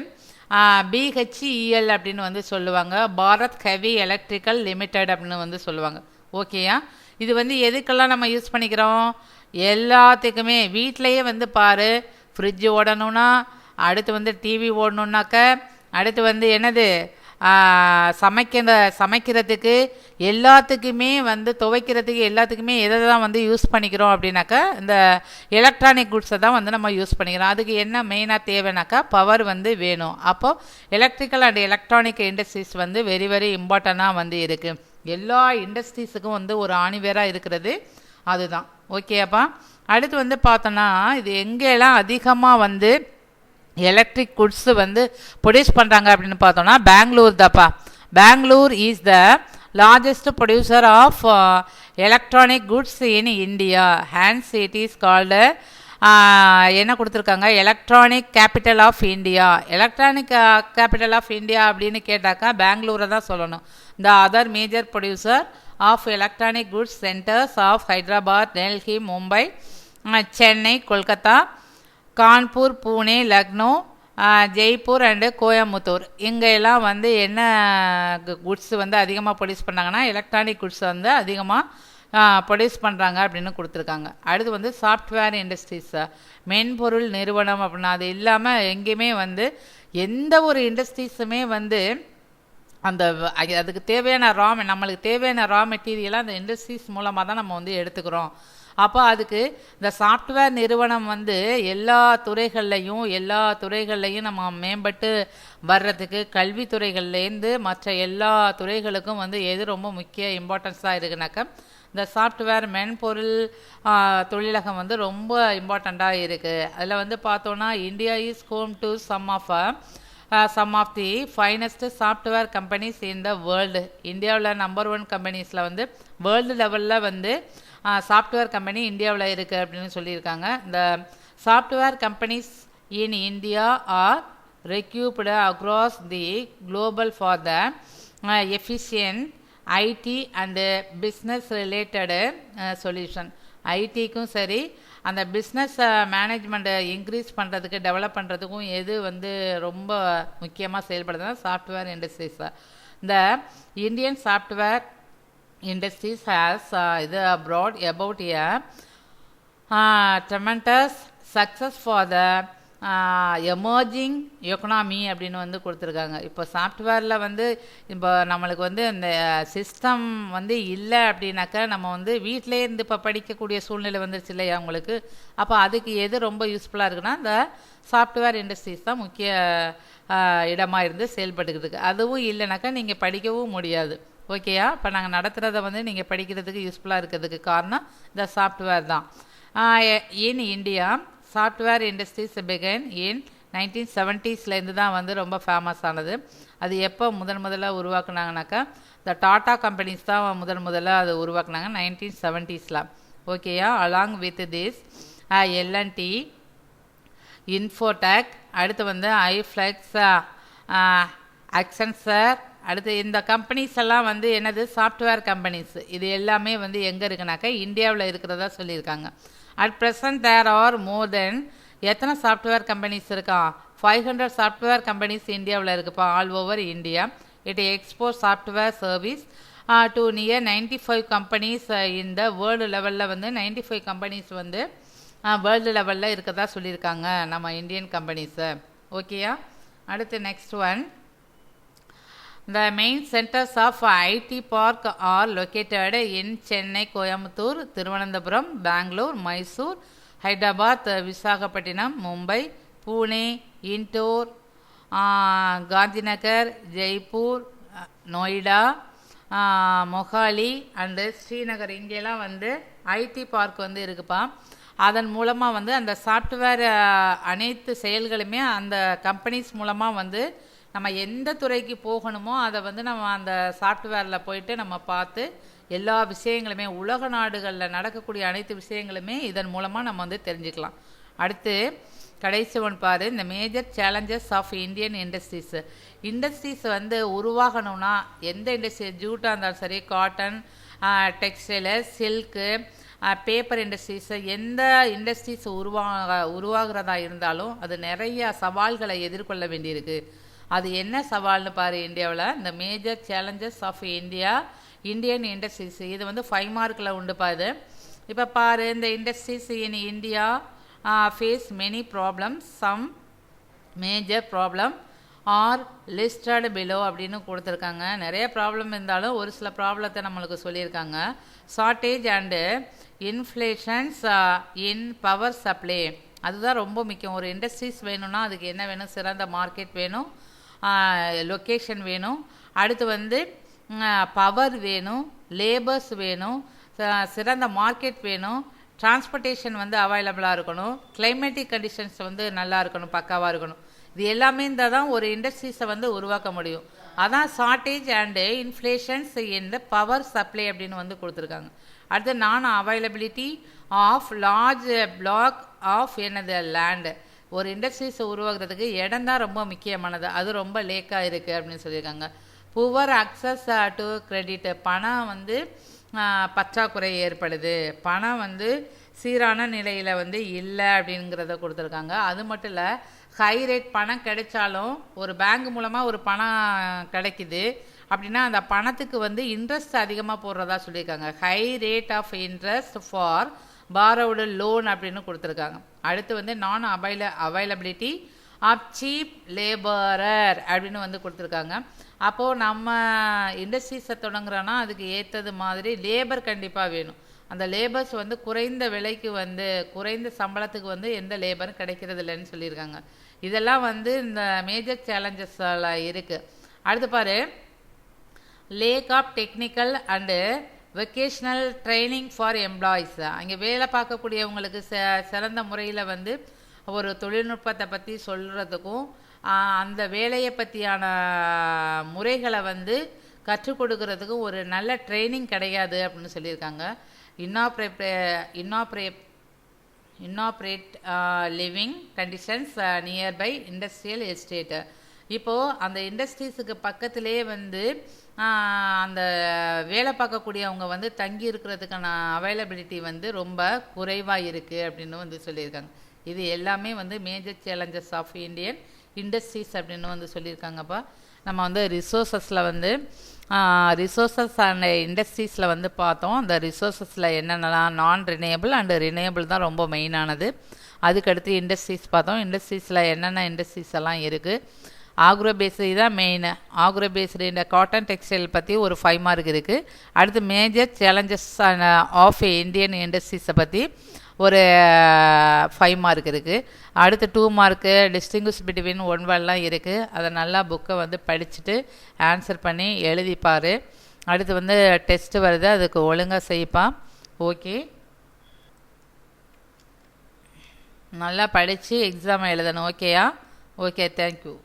பிஹெச்இஎல் அப்படின்னு வந்து சொல்லுவாங்க. பாரத் ஹெவி எலக்ட்ரிக்கல் லிமிடெட் அப்படின்னு வந்து சொல்லுவாங்க. ஓகேயா? இது வந்து எதுக்கெல்லாம் நம்ம யூஸ் பண்ணிக்கிறோம்? எல்லாத்துக்குமே. வீட்டிலையே வந்து பாரு ஃப்ரிட்ஜு ஓடணுன்னா, அடுத்து வந்து டிவி ஓடணுன்னாக்க, அடுத்து வந்து என்னது சமைக்கிறதுக்கு எல்லாத்துக்குமே வந்து துவைக்கிறதுக்கு எல்லாத்துக்குமே எதை தான் வந்து யூஸ் பண்ணிக்கிறோம் அப்படின்னாக்கா இந்த எலக்ட்ரானிக் குட்ஸை தான் வந்து நம்ம யூஸ் பண்ணிக்கிறோம். அதுக்கு என்ன மெயினாக தேவைனாக்கா பவர் வந்து வேணும். அப்போது எலக்ட்ரிக்கல் அண்ட் எலக்ட்ரானிக் இண்டஸ்ட்ரீஸ் வந்து வெரி வெரி இம்பார்ட்டண்ட்டாக வந்து இருக்குது. எல்லா இண்டஸ்ட்ரீஸுக்கும் வந்து ஒரு ஆணிவேராக இருக்கிறது அதுதான். ஓகேப்பா? அடுத்து வந்து பார்த்தோன்னா இது எங்கெல்லாம் அதிகமாக வந்து எலக்ட்ரிக் குட்ஸு வந்து ப்ரொடியூஸ் பண்ணுறாங்க அப்படின்னு பார்த்தோன்னா பெங்களூர் தாப்பா. Bangalore is the largest producer of electronic goods in India. Hence it is called என்ன கொடுத்துருக்காங்க, electronic capital of India. Electronic capital of India அப்படின்னு கேட்டாக்கா பெங்களூரை தான் சொல்லணும். The other major producer of electronic goods centres of Hyderabad, Delhi, Mumbai, Chennai, Kolkata, Kanpur, Pune, Lucknow, Jaipur and Coimbatore. இங்கெல்லாம் வந்து என்ன குட்ஸ் வந்து அதிகமாக ப்ரொடியூஸ் பண்ணாங்கன்னா எலக்ட்ரானிக் குட்ஸ் வந்து அதிகமாக ப்ரொடியூஸ் பண்ணுறாங்க அப்படின்னு கொடுத்துருக்காங்க. அடுத்து வந்து சாஃப்ட்வேர் இண்டஸ்ட்ரீஸ், மென்பொருள் நிறுவனம் அப்படின்னா அது இல்லாமல் எங்கேயுமே வந்து எந்த ஒரு இண்டஸ்ட்ரீஸுமே வந்து அந்த அதுக்கு தேவையான நம்மளுக்கு தேவையான ரா மெட்டீரியலாக அந்த இண்டஸ்ட்ரீஸ் மூலமாக தான் நம்ம வந்து எடுத்துக்கிறோம். அப்போ அதுக்கு இந்த சாஃப்ட்வேர் நிறுவனம் வந்து எல்லா துறைகள்லையும் நம்ம மேம்பட்டு வர்றதுக்கு கல்வித்துறைகள்லேருந்து மற்ற எல்லா துறைகளுக்கும் வந்து எது ரொம்ப முக்கிய இம்பார்ட்டன்ஸாக இருக்குனாக்கா இந்த சாஃப்ட்வேர் மென்பொருள் தொழிலகம் வந்து ரொம்ப இம்பார்ட்டண்ட்டாக இருக்குது. அதில் வந்து பார்த்தோன்னா India is home to some of the finest software companies in the world. இந்தியாவில் நம்பர் 1 கம்பெனிஸில் வந்து வேர்ல்டு லெவலில் வந்து சாஃப்ட்வேர் கம்பெனி இந்தியாவில் இருக்குது அப்படின்னு சொல்லியிருக்காங்க. இந்த software companies in India are recouped across the global for the efficient IT and business related solution. ஐடிக்கும் சரி அந்த பிஸ்னஸ் மேனேஜ்மெண்ட்டை இன்க்ரீஸ் பண்ணுறதுக்கு டெவலப் பண்ணுறதுக்கும் எது வந்து ரொம்ப முக்கியமாக செயல்படுதுன்னா சாஃப்ட்வேர் இண்டஸ்ட்ரீஸ். இந்த Indian software industries has brought about a tremendous success for the emerging economy அப்படின்னு வந்து கொடுத்துருக்காங்க. இப்போ சாஃப்ட்வேரில் வந்து இப்போ நம்மளுக்கு வந்து இந்த சிஸ்டம் வந்து இல்லை அப்படின்னாக்கா நம்ம வந்து வீட்டிலே இருந்து இப்போ படிக்கக்கூடிய சூழ்நிலை வந்துருச்சு இல்லையா உங்களுக்கு. அப்போ அதுக்கு எது ரொம்ப யூஸ்ஃபுல்லாக இருக்குன்னா இந்த சாஃப்ட்வேர் இண்டஸ்ட்ரீஸ் தான் முக்கிய இடமாக இருந்து செயல்பட்டுக்கிட்டு. அதுவும் இல்லைனாக்கா நீங்கள் படிக்கவும் முடியாது. ஓகேயா? இப்போ நாங்கள் நடத்துகிறத வந்து நீங்கள் படிக்கிறதுக்கு யூஸ்ஃபுல்லாக இருக்கிறதுக்கு காரணம் இந்த சாஃப்ட்வேர் தான். In India software industries begin in 1970s தான் வந்து ரொம்ப ஃபேமஸ் ஆனது. அது எப்போ முதல்ல உருவாக்குனாங்கனாக்கா இந்த டாடா கம்பெனிஸ் தான் முதல்ல அது உருவாக்குனாங்க 1970s. ஓகேயா? Along with this L and T, Infotech, அடுத்து வந்து ஐஃப்ளெக்ஸ், அக்சென்சர் அடுத்து இந்த கம்பெனிஸ் எல்லாம் வந்து என்னது சாஃப்ட்வேர் கம்பெனிஸ். இது எல்லாமே வந்து எங்கே இருக்குனாக்கா இந்தியாவில் இருக்கிறதா சொல்லியிருக்காங்க. At present there are more than எத்தனை சாஃப்ட்வேர் கம்பெனிஸ் இருக்கா? 500 சாஃப்ட்வேர் கம்பெனிஸ் இந்தியாவில் இருக்குப்பா, all over India. It export software service to near 95 companies இந்த வேர்ல்டு லெவலில் வந்து 95 கம்பெனிஸ் வந்து வேர்ல்டு லெவலில் இருக்கதா சொல்லியிருக்காங்க நம்ம இந்தியன் கம்பெனிஸை. ஓகேயா? அடுத்து next one. The main centers of IT park are located in Chennai, Coimbatore, Thiruvananthapuram, Bangalore, Mysore, Hyderabad, Visakhapatnam, Mumbai, Pune, Indore, Gandhinagar, Jaipur, Noida, Mohali and Srinagar. இங்கெல்லாம் வந்து ஐடி பார்க் வந்து இருக்குப்பா. அதன் மூலமாக வந்து அந்த சாஃப்ட்வேர் அனைத்து செயல்களுமே அந்த கம்பெனிஸ் மூலமாக வந்து நம்ம எந்த துறைக்கு போகணுமோ அதை வந்து நம்ம அந்த சாஃப்ட்வேரில் போயிட்டு நம்ம பார்த்து எல்லா விஷயங்களுமே உலக நாடுகளில் நடக்கக்கூடிய அனைத்து விஷயங்களுமே இதன் மூலமாக நம்ம வந்து தெரிஞ்சுக்கலாம். அடுத்து கடைசி ஒன்று பாரு. இந்த major challenges of Indian industries வந்து உருவாகணும்னா எந்த இண்டஸ்ட்ரி, ஜூட்டாக இருந்தாலும் சரி, cotton, textile, silk, paper industries, எந்த இண்டஸ்ட்ரீஸ் உருவாகிறதா இருந்தாலும் அது நிறைய சவால்களை எதிர்கொள்ள வேண்டியிருக்கு. அது என்ன சவால்னு பாரு இந்தியாவில். இந்த major challenges of Indian industries இது வந்து 5 மார்க்கில் உண்டுப்பா இது. இப்போ பாரு, இந்த industries in India face many problems, some major problem are listed below அப்படின்னு கொடுத்துருக்காங்க. நிறைய ப்ராப்ளம் இருந்தாலும் ஒரு சில ப்ராப்ளத்தை நம்மளுக்கு சொல்லியிருக்காங்க. Shortage and inflations in power supply, அதுதான் ரொம்ப முக்கியம். ஒரு இண்டஸ்ட்ரீஸ் வேணும்னா அதுக்கு என்ன வேணும்? சிறந்த மார்க்கெட் வேணும், லொக்கேஷன் வேணும், அடுத்து வந்து பவர் வேணும், லேபர்ஸ் வேணும், சிறந்த மார்க்கெட் வேணும், டிரான்ஸ்போர்ட்டேஷன் வந்து அவைலபிளாக இருக்கணும், கிளைமேட்டிக் கண்டிஷன்ஸ் வந்து நல்லா இருக்கணும், பக்காவாக இருக்கணும். இது எல்லாமே இருந்தால் தான் ஒரு இண்டஸ்ட்ரீஸை வந்து உருவாக்க முடியும். அதான் shortage and inflations in the power supply அப்படின்னு வந்து கொடுத்துருக்காங்க. அடுத்து non availability of large block of என்னது லேண்டு. ஒரு இண்டஸ்ட்ரீஸை உருவாக்குறதுக்கு இடம் தான் ரொம்ப முக்கியமானது, அது ரொம்ப லேக்காக இருக்குது அப்படின்னு சொல்லியிருக்காங்க. புவர் அக்சஸ் டு கிரெடிட், பணம் வந்து பற்றாக்குறை ஏற்படுது, பணம் வந்து சீரான நிலையில் வந்து இல்லை அப்படிங்கிறத கொடுத்துருக்காங்க. அது மட்டும் இல்லை, ஹை ரேட் பணம் கிடைச்சாலும் ஒரு பேங்க் மூலமாக ஒரு பணம் கிடைக்குது அப்படின்னா அந்த பணத்துக்கு வந்து இன்ட்ரெஸ்ட் அதிகமாக போடுறதா சொல்லியிருக்காங்க. High rate of interest for borrowed loan அப்படின்னு கொடுத்துருக்காங்க. அடுத்து வந்து நான் அவைலபிலிட்டி ஆஃப் சீப் லேபரர் அப்படின்னு வந்து கொடுத்துருக்காங்க. அப்போது நம்ம இண்டஸ்ட்ரீஸை தொடங்குறோன்னா அதுக்கு ஏற்றது மாதிரி லேபர் கண்டிப்பாக வேணும். அந்த லேபர்ஸ் வந்து குறைந்த விலைக்கு வந்து குறைந்த சம்பளத்துக்கு வந்து எந்த லேபரும் கிடைக்கிறது இல்லைன்னு சொல்லியிருக்காங்க. இதெல்லாம் வந்து இந்த மேஜர் சேலஞ்சஸில் இருக்குது. அடுத்து பாரு, lack of technical and vocational training for employees. அங்கே வேலை பார்க்கக்கூடியவங்களுக்கு சிறந்த முறையில் வந்து ஒரு தொழில்நுட்பத்தை பற்றி சொல்கிறதுக்கும் அந்த வேலையை பற்றியான முறைகளை வந்து கற்றுக் கொடுக்கறதுக்கும் ஒரு நல்ல ட்ரைனிங் கிடையாது அப்படின்னு சொல்லியிருக்காங்க. Inappropriate living conditions nearby industrial estate. இப்போது அந்த இண்டஸ்ட்ரீஸுக்கு பக்கத்திலே வந்து அந்த வேலை பார்க்கக்கூடியவங்க வந்து தங்கி இருக்கிறதுக்கான அவைலபிலிட்டி வந்து ரொம்ப குறைவாக இருக்குது அப்படின்னு வந்து சொல்லியிருக்காங்க. இது எல்லாமே வந்து major challenges of Indian industries அப்படின்னு வந்து சொல்லியிருக்காங்கப்பா. நம்ம வந்து ரிசோர்ஸஸில் வந்து ரிசோர்ஸஸ் அண்ட் இண்டஸ்ட்ரீஸில் வந்து பார்த்தோம். அந்த ரிசோர்ஸஸில் என்னென்னலாம் நான் ரினியபிள் அண்டு ரினியபிள் தான் ரொம்ப மெயினானது. அதுக்கடுத்து இண்டஸ்ட்ரீஸ் பார்த்தோம். இண்டஸ்ட்ரீஸில் என்னென்ன இண்டஸ்ட்ரீஸ் எல்லாம் இருக்குது. ஆக்ரோ பேஸ்டு தான் மெயின். ஆக்ரோ பேஸ்டு இந்த காட்டன் டெக்ஸ்டைல் பற்றி ஒரு 5 மார்க் இருக்குது. அடுத்து மேஜர் சேலஞ்சஸ் ஆஃப் இந்தியன் இண்டஸ்ட்ரீஸை பற்றி ஒரு 5 மார்க் இருக்குது. அடுத்து 2 மார்க்கு டிஸ்டிங்விஷ் பிட்வீன் ஒன் வேர்ட்லாம் இருக்குது. அதை நல்லா புக்கை வந்து படிச்சுட்டு ஆன்சர் பண்ணி எழுதிப்பார். அடுத்து வந்து டெஸ்ட்டு வருது, அதுக்கு ஒழுங்காக செய்ப்பா. ஓகே, நல்லா படித்து எக்ஸாம் எழுதணும். ஓகேயா? Okay, thank you.